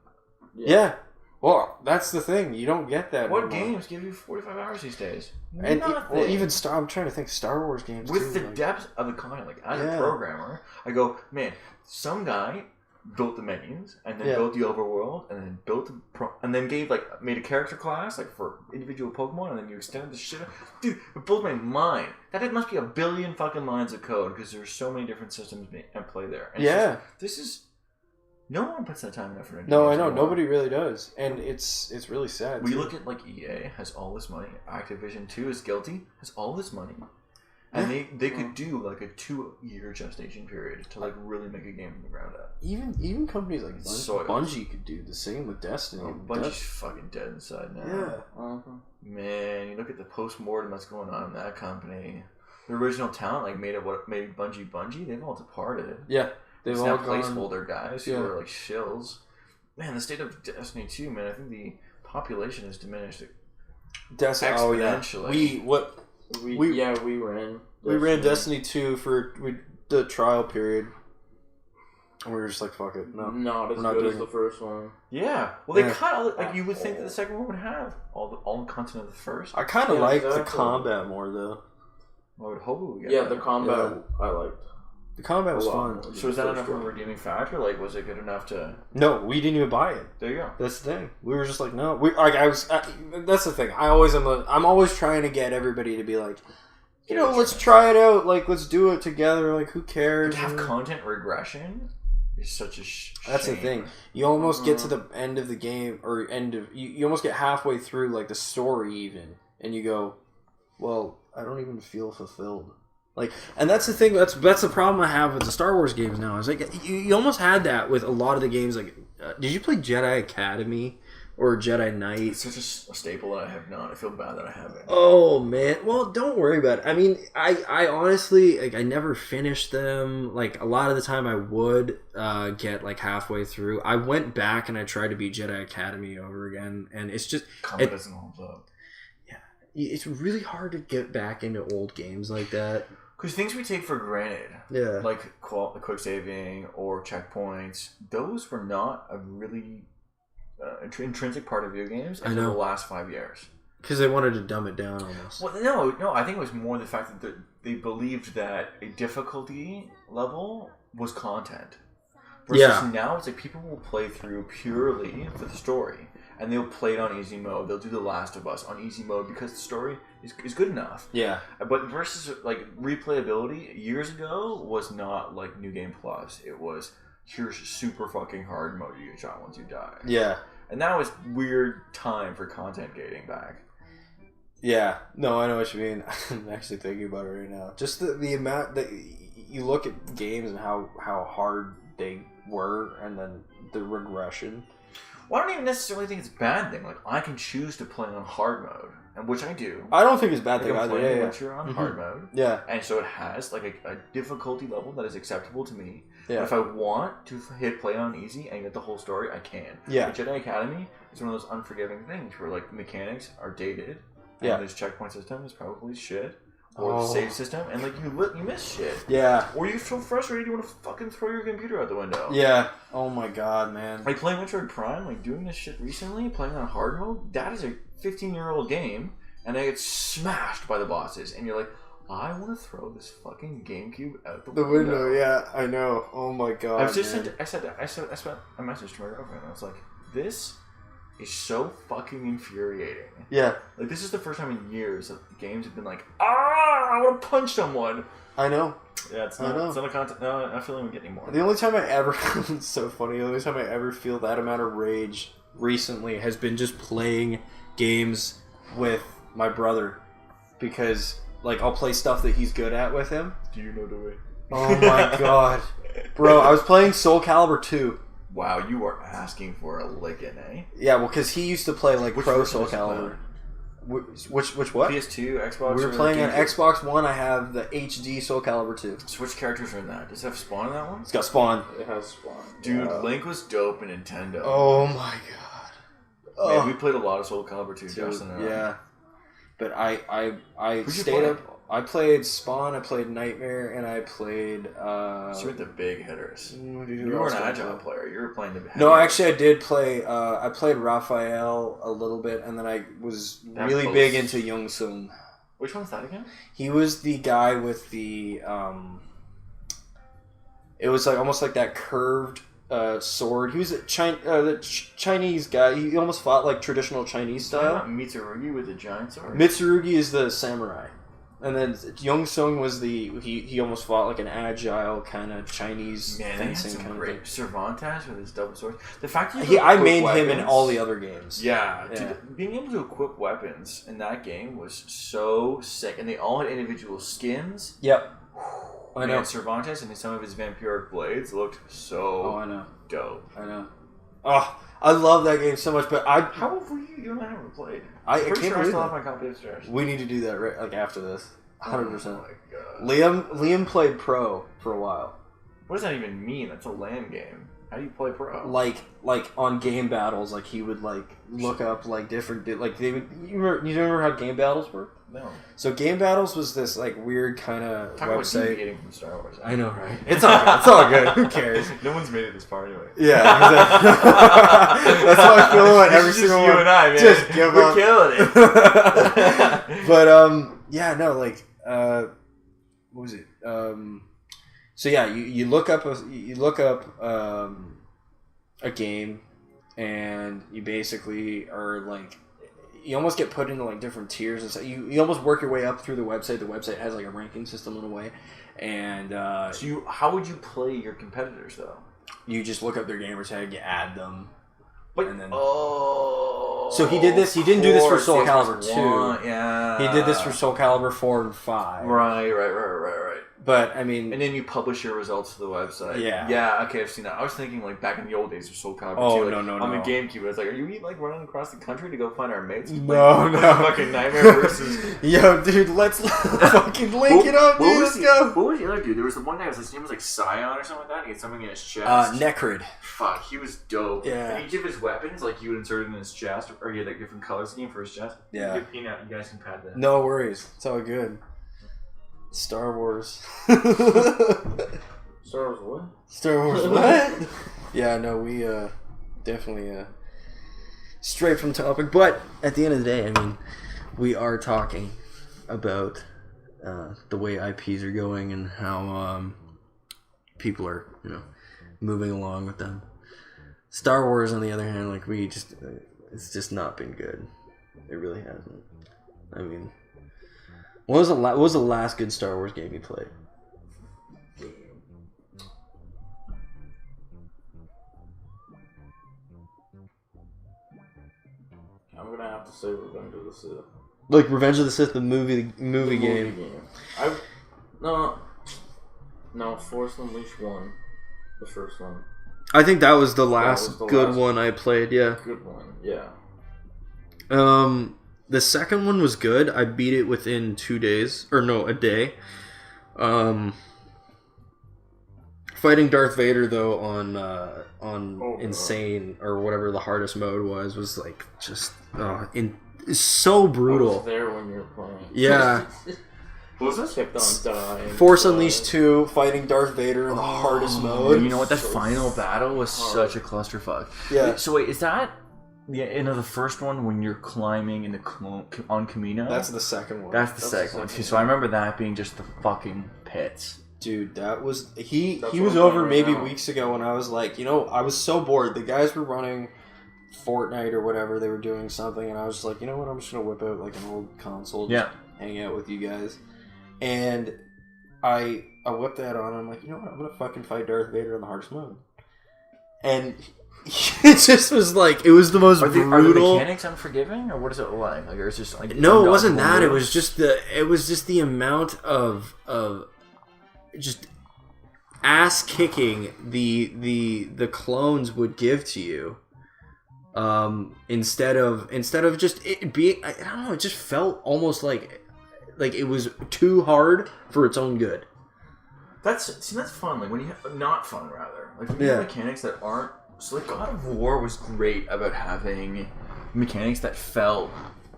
Yeah. Well, that's the thing. You don't get that. What games give you 45 hours these days? And even I'm trying to think Star Wars games with the depth of the content. Like as a programmer, I go, man, some guy built the menus and then built the overworld and then and then made a character class like for individual Pokemon and then you extended the shit. Dude, it blows my mind. That must be a billion fucking lines of code because there's so many different systems at play there. And this is. No one puts that time and effort into it. No, I know. Nobody really does. And it's really sad. We look at like EA has all this money. Activision too is guilty, has all this money. And they could do like a 2-year gestation period to like really make a game from the ground up. Even companies like Bungie could do the same with Destiny. Oh, Bungie's fucking dead inside now. Yeah. Man, you look at the post-mortem that's going on in that company. The original talent like made Bungie, they've all departed. Yeah. They've all placeholder guys who are like shills. Man, the state of Destiny 2, man, I think the population has diminished exponentially. We ran Destiny 2 for the trial period. And we were just like, fuck it. No, not as good as the first one. Yeah. Well, they cut all like you would think that the second one would have all the content of the first. I kind of liked the combat more though. I would hope we would get the combat I liked. The combat was fun. So was that enough of a redeeming factor? Like, was it good enough to? No, we didn't even buy it. There you go. That's the thing. We were just like, no. That's the thing. I'm always trying to get everybody to be like, let's try it out. Like, let's do it together. Like, who cares? To have content regression is such a That's the thing. You almost get to the end of the game, or you almost get halfway through like the story even, and you go, well, I don't even feel fulfilled. Like, and that's the thing. That's the problem I have with the Star Wars games now. Is like you almost had that with a lot of the games. Like, did you play Jedi Academy or Jedi Knight? It's such a staple that I have not. I feel bad that I haven't. Oh man, well, don't worry about it. I mean, I honestly like I never finished them. Like a lot of the time, I would get like halfway through. I went back and I tried to beat Jedi Academy over again, and it's just combat doesn't hold up. Yeah, it's really hard to get back into old games like that. Because things we take for granted, like quick saving or checkpoints, those were not a really intrinsic part of video games until the last 5 years. Because they wanted to dumb it down almost. Well, no, I think it was more the fact that they believed that a difficulty level was content. Versus now, it's like people will play through purely for the story. And they'll play it on easy mode. They'll do The Last of Us on easy mode because the story is good enough. Yeah. But versus like replayability years ago was not like New Game Plus. It was here's super fucking hard mode you get shot once you die. Yeah. And now it's weird time for content gating back. Yeah. No, I know what you mean. I'm actually thinking about it right now. Just the amount that you look at games and how hard they were, and then the regression. Well, I don't even necessarily think it's a bad thing. Like, I can choose to play on hard mode, and which I do. I don't think it's a bad thing either. I'm playing on hard mode. Yeah. And so it has like a difficulty level that is acceptable to me. Yeah. But if I want to hit play on easy and get the whole story, I can. Yeah. But Jedi Academy is one of those unforgiving things where like the mechanics are dated, and this checkpoint system is probably shit, or the save system, and like you miss shit. Yeah. Or you're so frustrated you want to fucking throw your computer out the window. Yeah. Oh my god, man. Like playing Metroid Prime, like doing this shit recently, playing on hard mode. That is a 15-year-old game, and I get smashed by the bosses, and you're like, I want to throw this fucking GameCube out the window. Yeah, I know. Oh my god. I sent a message to my girlfriend. I was like, this is so fucking infuriating. Yeah. Like, this is the first time in years that games have been like, I want to punch someone. I know. Yeah, it's not a content. No, I'm not feeling it anymore. The only time I ever, it's so funny, the only time I ever feel that amount of rage recently has been just playing games with my brother. Because, like, I'll play stuff that he's good at with him. Do you know the way? Oh my god. Bro, I was playing Soul Calibur 2. Wow, you are asking for a licking, eh? Yeah, well, because he used to play, like, Which Pro version Soul is it Calibur. Which what? PS2, Xbox. We were playing on Xbox One. I have the HD Soul Calibur 2. So which characters are in that? Does it have Spawn in that one? It's got Spawn. It has Spawn. Dude, Link was dope in Nintendo. Oh my god. Man, we played a lot of Soul Calibur 2, Justin and I. Yeah. But I Who'd you stayed play? up. I played Spawn, I played Nightmare, and I played... So you were the big hitters. You were were an agile player. You were playing the heavy No, hitters. actually I did play... I played Raphael a little bit, and then I was That really post- big into Young Sung. Which one's that again? He was the guy with the... it was like almost like that curved sword. He was a Chinese guy. He almost fought like traditional Chinese style. Not Mitsurugi with the giant sword? Mitsurugi is the samurai. And then Young Sung was he almost fought like an agile kind of Chinese fencing kind of thing. Cervantes with his double sword. The fact that I made him in all the other games. Yeah, dude, being able to equip weapons in that game was so sick, and they all had individual skins. Yep. I know. And Cervantes and some of his vampiric blades looked so I know. dope. I know. Oh, I love that game so much, but How old were you? You and I haven't played. I Pretty can't sure I believe still that. have my copy upstairs. We need to do that right like after this. 100%. Oh my god. Liam played pro for a while. What does that even mean? That's a LAN game. How do you play pro? Like on game battles, like he would like look up like different like they would. You remember how game battles work? No. So game battles was this like weird kind of Talk about website. deviating from Star Wars. I know, right? It's all good. It's all good. Who cares? No one's made it this far anyway. Yeah, exactly. That's how I feel about every It's single just one. you and I, man. Just give We're up. killing it. But yeah, no, like what was it? So yeah, you look up a game, and you basically are like. You almost get put into like different tiers and stuff. You almost work your way up through the website. The website has like a ranking system in a way, and So how would you play your competitors though? you just look up their gamer tag, you add them, But and then so he did this. He didn't do this for Soul Calibur 2. Yeah, He did this for Soul Calibur 4 and 5. Right. But I mean, And then you publish your results to the website. Yeah. Yeah. Okay, I've seen that. I was thinking like back in the old days of Soul Calibur. Oh, 2, like, no, on no. the GameCube, I was like, "Are you like running across the country to go find our mates?" No. Fucking Nightmare versus. Yo, dude, let's fucking link it up, dude. Let's go. What was the other dude? There was the one guy. His name was like Scion or something like that. He had something in his chest. Necrid. Fuck, he was dope. Yeah. And each of his weapons, like, you would insert it in his chest, or he had like different color scheme for his chest. Yeah. You guys can pad that. No worries. It's all good. Star Wars. Star Wars what? Star Wars what? Yeah, no, we definitely straight from topic. But at the end of the day, I mean, we are talking about the way IPs are going and how people are, moving along with them. Star Wars, on the other hand, like it's just not been good. It really hasn't. I mean, what was the last good Star Wars game you played? I'm gonna have to say Revenge of the Sith. Like Revenge of the Sith, the movie game. No, Force Unleashed 1. The first one. I think that was the last the good last one I played. Yeah. Good one, yeah. The second one was good. I beat it within 2 days, or no, a day. Fighting Darth Vader though on Insane or whatever the hardest mode was like just it's so I brutal. was there when you were playing. Yeah. Was this kept on dying? Force Unleashed 2, fighting Darth Vader in the hardest mode. You know what? That final battle was such a clusterfuck. Yeah. So wait, is that the end of the first one when you're climbing in the on Camino? That's the second one. That's the second one. So I remember that being just the fucking pits. Dude, that was... He was over maybe weeks ago when I was like, I was so bored. The guys were running Fortnite or whatever. They were doing something, and I was just like, you know what? I'm just going to whip out like an old console. Just hang out with you guys. And I whipped that on, and I'm like, you know what? I'm going to fucking fight Darth Vader in the hardest mode. And... it just was like, it was the most brutal. Are the mechanics unforgiving, or what is it like? Like, or it's just like no, it wasn't that. It was just the amount of just ass kicking the clones would give to you. Instead of just it being, I don't know, it just felt almost like it was too hard for its own good. That's fun. Like when you have, not fun rather. Like when you have mechanics that aren't. So like God of War was great about having mechanics that felt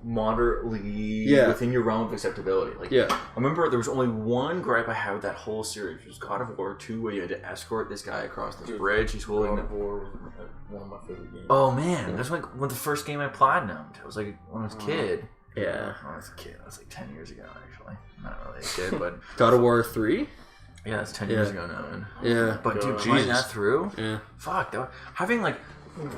moderately within your realm of acceptability. Like I remember there was only one gripe I had with that whole series, which was God of War 2, where you had to escort this guy across this bridge. He's holding God of War was one of my favorite games. Oh man, that's like one of the first game I platinumed. It was like when I was a kid. Yeah. When I was a kid. That was like 10 years ago actually. Not really a kid, but God of War 3? Yeah, that's 10 years ago now, man. Yeah. But dude, playing that through? Yeah. Fuck. Having like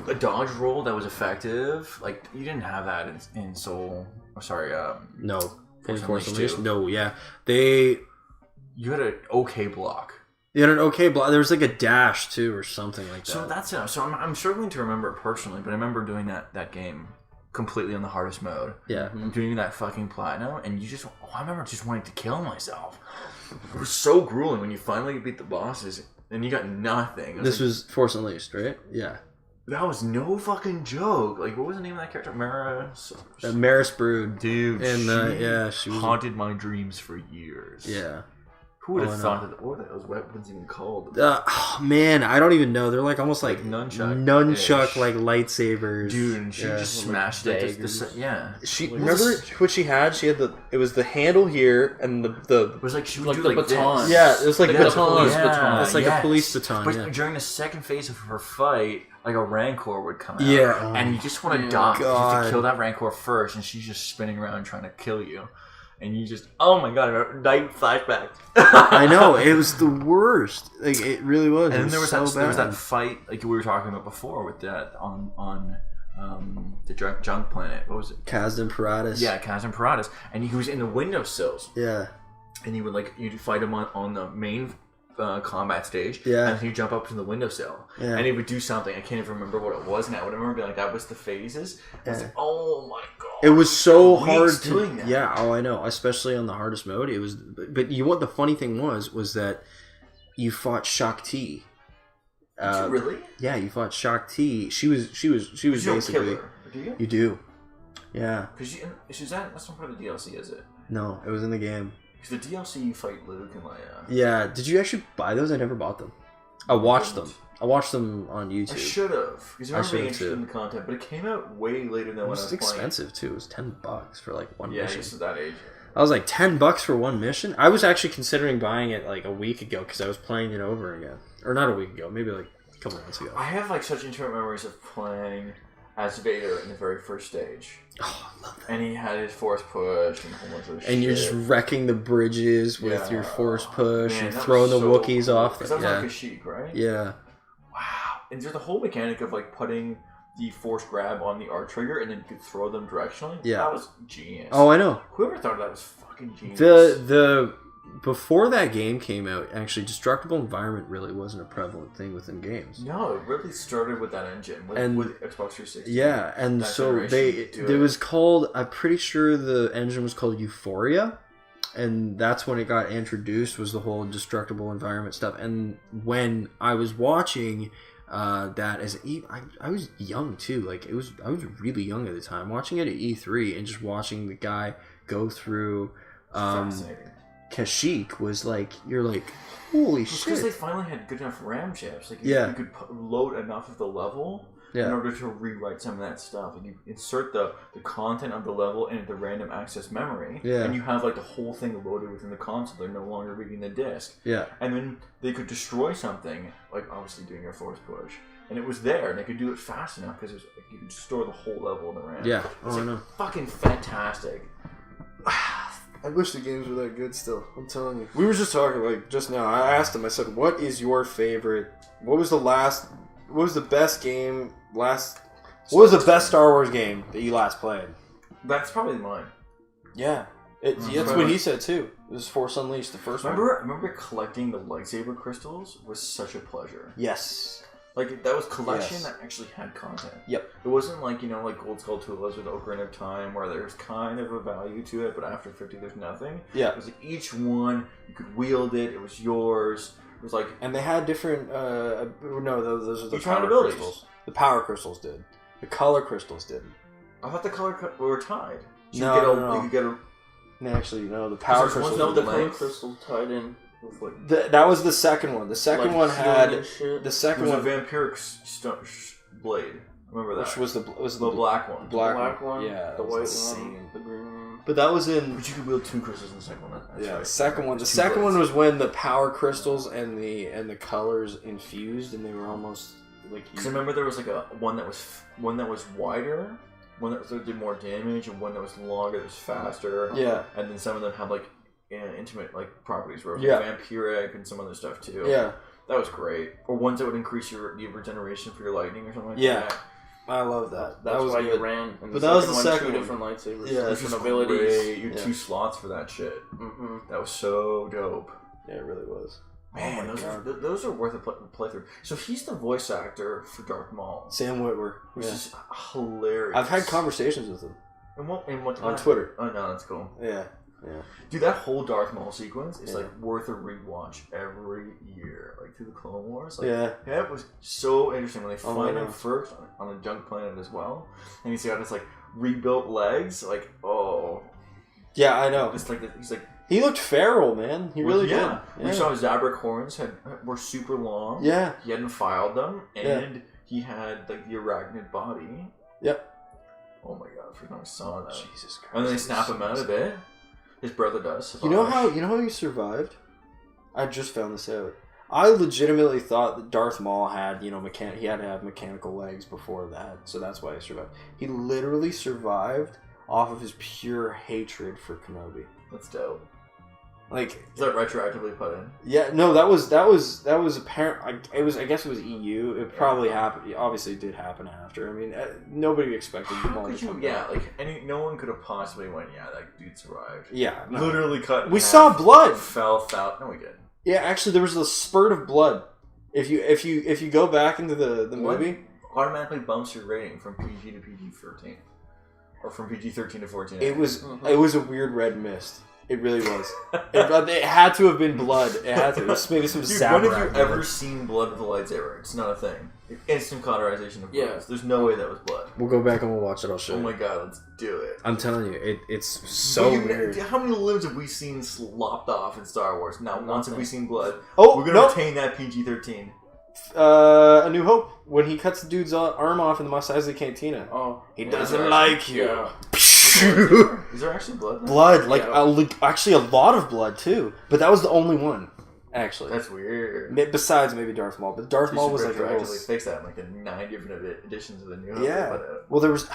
a dodge roll that was effective, like you didn't have that in Soul. Oh, sorry, no. Force Unleashed. No, yeah. You had an okay block. You had an okay block. There was like a dash too or something like that. So that's it. So I'm struggling to remember it personally, but I remember doing that game completely on the hardest mode. Yeah. I'm doing that fucking platinum, and I remember just wanting to kill myself. It was so grueling when you finally beat the bosses and you got nothing. This was Force Unleashed, right? Yeah. That was no fucking joke. Like, what was the name of that character? Maris Brood. Dude, she was haunted my dreams for years. Yeah. Who would have thought that? What are those weapons even called? Man, I don't even know. They're like almost like nunchuck like lightsabers. Dude, and she just smashed it. She remember what she had? She had it was the handle here and the it was like she would like do the like baton. this. Yeah, it was like baton. It's like a police baton. But during the second phase of her fight, like a Rancor would come out. Yeah. And you just want to die. You have to kill that Rancor first, and she's just spinning around trying to kill you. And you just, oh my god, night flashback. I know, it was the worst. Like it really was. And then there was that fight, like we were talking about before, with that on the junk planet. What was it? Kazdan Paratus. Yeah, Kazdan Paratus, and he was in the windowsills. Yeah. And you'd fight him on the main combat stage. Yeah. And he'd jump up to the windowsill. Yeah. And he would do something. I can't even remember what it was now. But I remember being like, that was the phases. I was like, oh my god. It was so hard doing that. Yeah, I know. Especially on the hardest mode. It was, but what the funny thing was that you fought Shakti. Did you really? Yeah, you fought Shakti. She was basically. Kill her, do you? You do. Yeah. Because that's not part of the DLC, is it? No, it was in the game. Because the DLC you fight Luke and Leia. Yeah. Did you actually buy those? I never bought them. I watched them. I watched them on YouTube. I should have. Because I remember being interested in the content, but it came out way later than when I was playing. It was expensive too. It was $10 for like one mission. Yeah, it's that age. I was like $10 for one mission. I was actually considering buying it like a week ago because I was playing it over again, or not a week ago, maybe like a couple months ago. I have like such intimate memories of playing as Vader in the very first stage. Oh, I love that. And he had his force push and a whole bunch of shit. And you're just wrecking the bridges with your force push and throwing the Wookiees off. Because that was like Kashyyyk, right? Yeah. Wow. And there's the whole mechanic of like putting the force grab on the R trigger and then you could throw them directionally. Yeah. That was genius. Oh, I know. Whoever thought of that was fucking genius. The before that game came out, actually, destructible environment really wasn't a prevalent thing within games. No, it really started with that engine, with Xbox 360. Yeah, and so it was called, I'm pretty sure the engine was called Euphoria, and that's when it got introduced, was the whole destructible environment stuff. And when I was watching that as I was young too, like I was really young at the time, watching it at E3 and just watching the guy go through fascinating. Kashyyyk was like, you're like, holy shit. Because they finally had good enough RAM chips. Like, Yeah. you could load enough of the level in order to rewrite some of that stuff. Like, you insert the content of the level into the random access memory, and you have like the whole thing loaded within the console. They're no longer reading the disk. Yeah. And then they could destroy something, like obviously doing a force push, and it was there, and they could do it fast enough because like, you could store the whole level in the RAM. Yeah. It's I know. fucking fantastic. I wish the games were that good still. I'm telling you. We were just talking, like, just now. I asked him, I said, what is your favorite... What was the best game what was the best Star Wars game that you last played? That's probably mine. Yeah. That's what he said, too. It was Force Unleashed, the first one. Remember collecting the lightsaber crystals was such a pleasure. Yes. Like, that was collection that actually had content. Yep. It wasn't like, you know, like Gold Skull Tulas with Ocarina of Time, where there's kind of a value to it, but after 50 there's nothing. Yeah. It was like each one, you could wield it, it was yours. It was like... And they had different, those are the power power crystals. The power crystals did. The color crystals didn't. I thought the color were tied. So No. You could get a... No, actually, no, the power crystals No, were the the color crystals tied in with like... That was the second one. The second one had... The It second was a one... vampiric blade. Remember that? Which was the black one. black one, yeah, the white insane. one, the green one. But that was in... But you could wield 2 crystals in the second one. That's Yeah, right. the second one. The Two second blades. one was when the power crystals and the colors infused, and they were almost like. Because I remember there was like one that was wider, one that did more damage, and one that was longer, that was faster. Yeah. And then some of them had like intimate like properties, where it was Yeah. like vampiric and some other stuff too. Yeah. That was great. Or ones that would increase your regeneration for your lightning or something like Yeah. that. I love that. That's that was why good. you ran. And But that was the one, second 2 one. different lightsabers. Yeah, This different was abilities. great. You had Yeah. 2 slots for that shit. Mm-hmm. That was so dope. Yeah, it really was. Man, those are worth a playthrough. So he's the voice actor for Darth Maul, Sam Witwer. which Yeah. is hilarious. I've had conversations with him And what on Twitter. Oh no, that's cool. Yeah. Dude, that whole Darth Maul sequence is like worth a rewatch every year, like through the Clone Wars. Like, Yeah. it was so interesting when they Oh, find I him know. first on a junk planet as well, and he's got his like rebuilt legs. Like, oh, Yeah, I know. it's like he's like He looked feral, man. He really did. Yeah. We saw his Zabrak horns were super long. Yeah. He hadn't filed them, Yeah. and he had like the arachnid body. Yep. Oh my god! For I saw that. Jesus Christ. And then they snap him out of it. His brother does. You know how he survived? I just found this out. I legitimately thought that Darth Maul had, he had to have mechanical legs before that, so that's why he survived. He literally survived off of his pure hatred for Kenobi. That's dope. Like, Is that retroactively put in? yeah, no, that was apparent. I guess it was EU. It probably happened. Obviously, it did happen after. I mean, nobody expected How Maul could to you? come Yeah, back. like no one could have possibly went. Yeah, that dude survived. Yeah, no. Literally cut. In We half, saw blood. Fell out. No, we didn't. Yeah, actually, there was a spurt of blood. If you go back into the What? movie, Automatically bumps your rating from PG to PG-13, or from PG-13 to 14. it was a weird red mist. It really was. It had to have been blood. It had to. It was maybe some Dude, Zabrak. when have you blood. ever seen blood with a lightsaber? It's not a thing. Instant cauterization of blood. Yeah. There's no way that was blood. We'll go back and we'll watch it. I'll show Oh you. my god, let's do it. I'm telling you, it's so weird. How many limbs have we seen slopped off in Star Wars? Not once have we seen blood. Oh, We're gonna nope. retain that PG-13. A New Hope, when he cuts the dude's arm off in the Mos Eisley Cantina. Oh, He yeah, doesn't that's like you. Yeah. Is there actually blood? there? Blood, like Yeah. actually a lot of blood too. But that was the only one, actually. That's weird. Besides maybe Darth Maul, but Darth Maul was like a little. retroactively fix that in like the 9 different editions of the New Hope. Yeah. Well, there was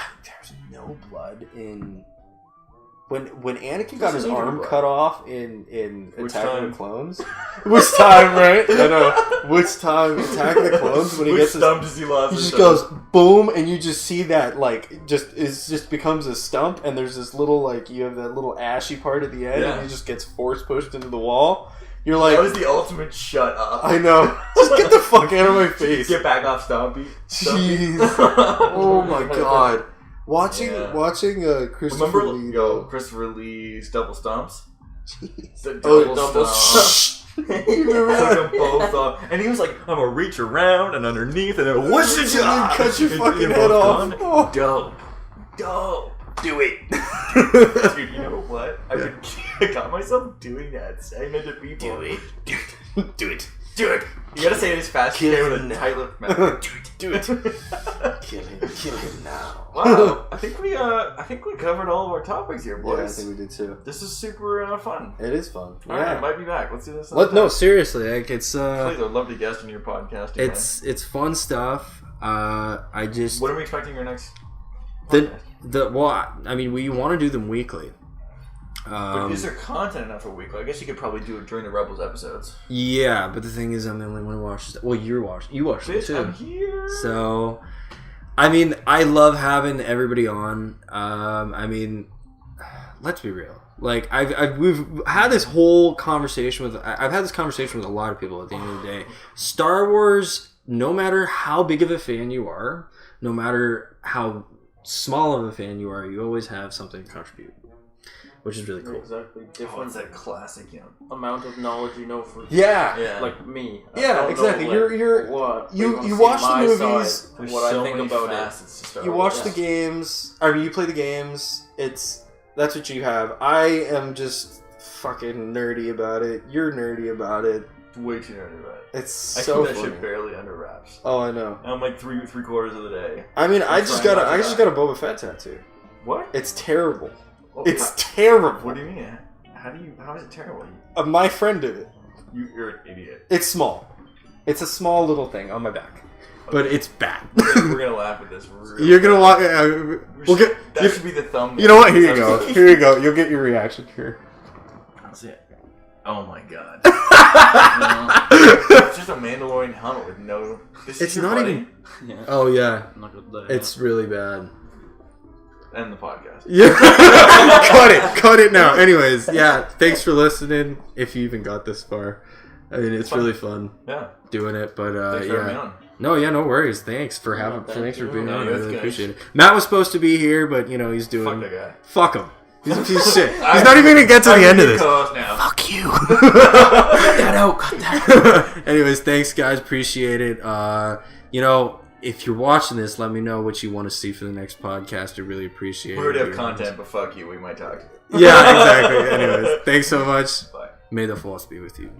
no blood in when Anakin got his Doesn't need arm blood. cut off in Which Attack of time? the Clones. Which time, right? I know. Which time Attack of the Clones when he Which gets his, stump does he lost? he his just thumb? goes boom, and you just see that like just becomes a stump, and there's this little like you have that little ashy part at the end, Yeah. and he just gets force pushed into the wall. You're like, That was the ultimate shut up. I know. Just get the fuck out of my face. Get back off, Stompy. Jeez. Oh my god. Watching Christopher Remember, Lee. Christopher Lee's double stumps? The Oh, double stumps. You remember Took that? them both off. And he was like, I'm gonna reach around and underneath and then whoosh it And then cut your and fucking you're head both off. gone. Oh. Dope. Do it. Dude, you know what? I would I got myself doing that, saying it to people. Do it. Do it. Do it. You gotta say it as fast as you can with a tight-lipped mouth. Do it. Kill him now. Wow, I think we covered all of our topics here, boys. Yeah, I think we did too. This is super fun. It is fun. All right, I might be back. Let's do this. No, seriously, like it's Please, I'd love to guest on your podcast. It's fun stuff. I just what are we expecting your next? Podcast? I mean, we want to do them weekly. But is there content enough for weekly? I guess you could probably do it during the Rebels episodes. Yeah, but the thing is, I'm the only one who watches. Well, you watched it too. I'm here. So, I mean, I love having everybody on. I mean, let's be real. Like we've had this whole conversation with. I've had this conversation with a lot of people. At the end of the day, Star Wars. No matter how big of a fan you are, no matter how small of a fan you are, you always have something to contribute. Which is really cool. Exactly. Different. It's that classic, amount of knowledge you know for like me. Yeah, exactly. Know, like, you watch the movies. What I think about it. You watch the games. I mean, you play the games. That's what you have. I am just fucking nerdy about it. You're nerdy about it. Way too nerdy about it. It's so I keep that funny. shit barely under wraps. Oh, I know. I'm like three quarters of the day. I mean, I just got a Boba Fett tattoo. What? It's terrible. Oh, it's terrible. What do you mean? How is it terrible? My friend did it. You're an idiot. It's small. It's a small little thing on my back. Okay. But it's bad. We're gonna laugh at this. You're gonna walk. That should be the thumbnail. You know what? Here you go. Here you go. You'll get your reaction here. That's it. Oh my god. It's just a Mandalorian helmet with no. It's not even. Yeah. Oh yeah. It's really bad. End the podcast. Yeah. Cut it now. Anyways, yeah. Thanks for listening. If you even got this far, I mean, it's really fun. Yeah. Doing it, but thanks for having me on. No, no worries. Thanks for thanks for being on. I really appreciate it. Matt was supposed to be here, but he's doing. Fuck that guy. Fuck him. He's a piece of shit. He's not even gonna get to the end of this. Now. Fuck you. Cut that out. Anyways, thanks guys. Appreciate it. If you're watching this, let me know what you want to see for the next podcast. I really appreciate it. We already have content, but fuck you. We might talk. Yeah, exactly. Anyways, thanks so much. Bye. May the force be with you.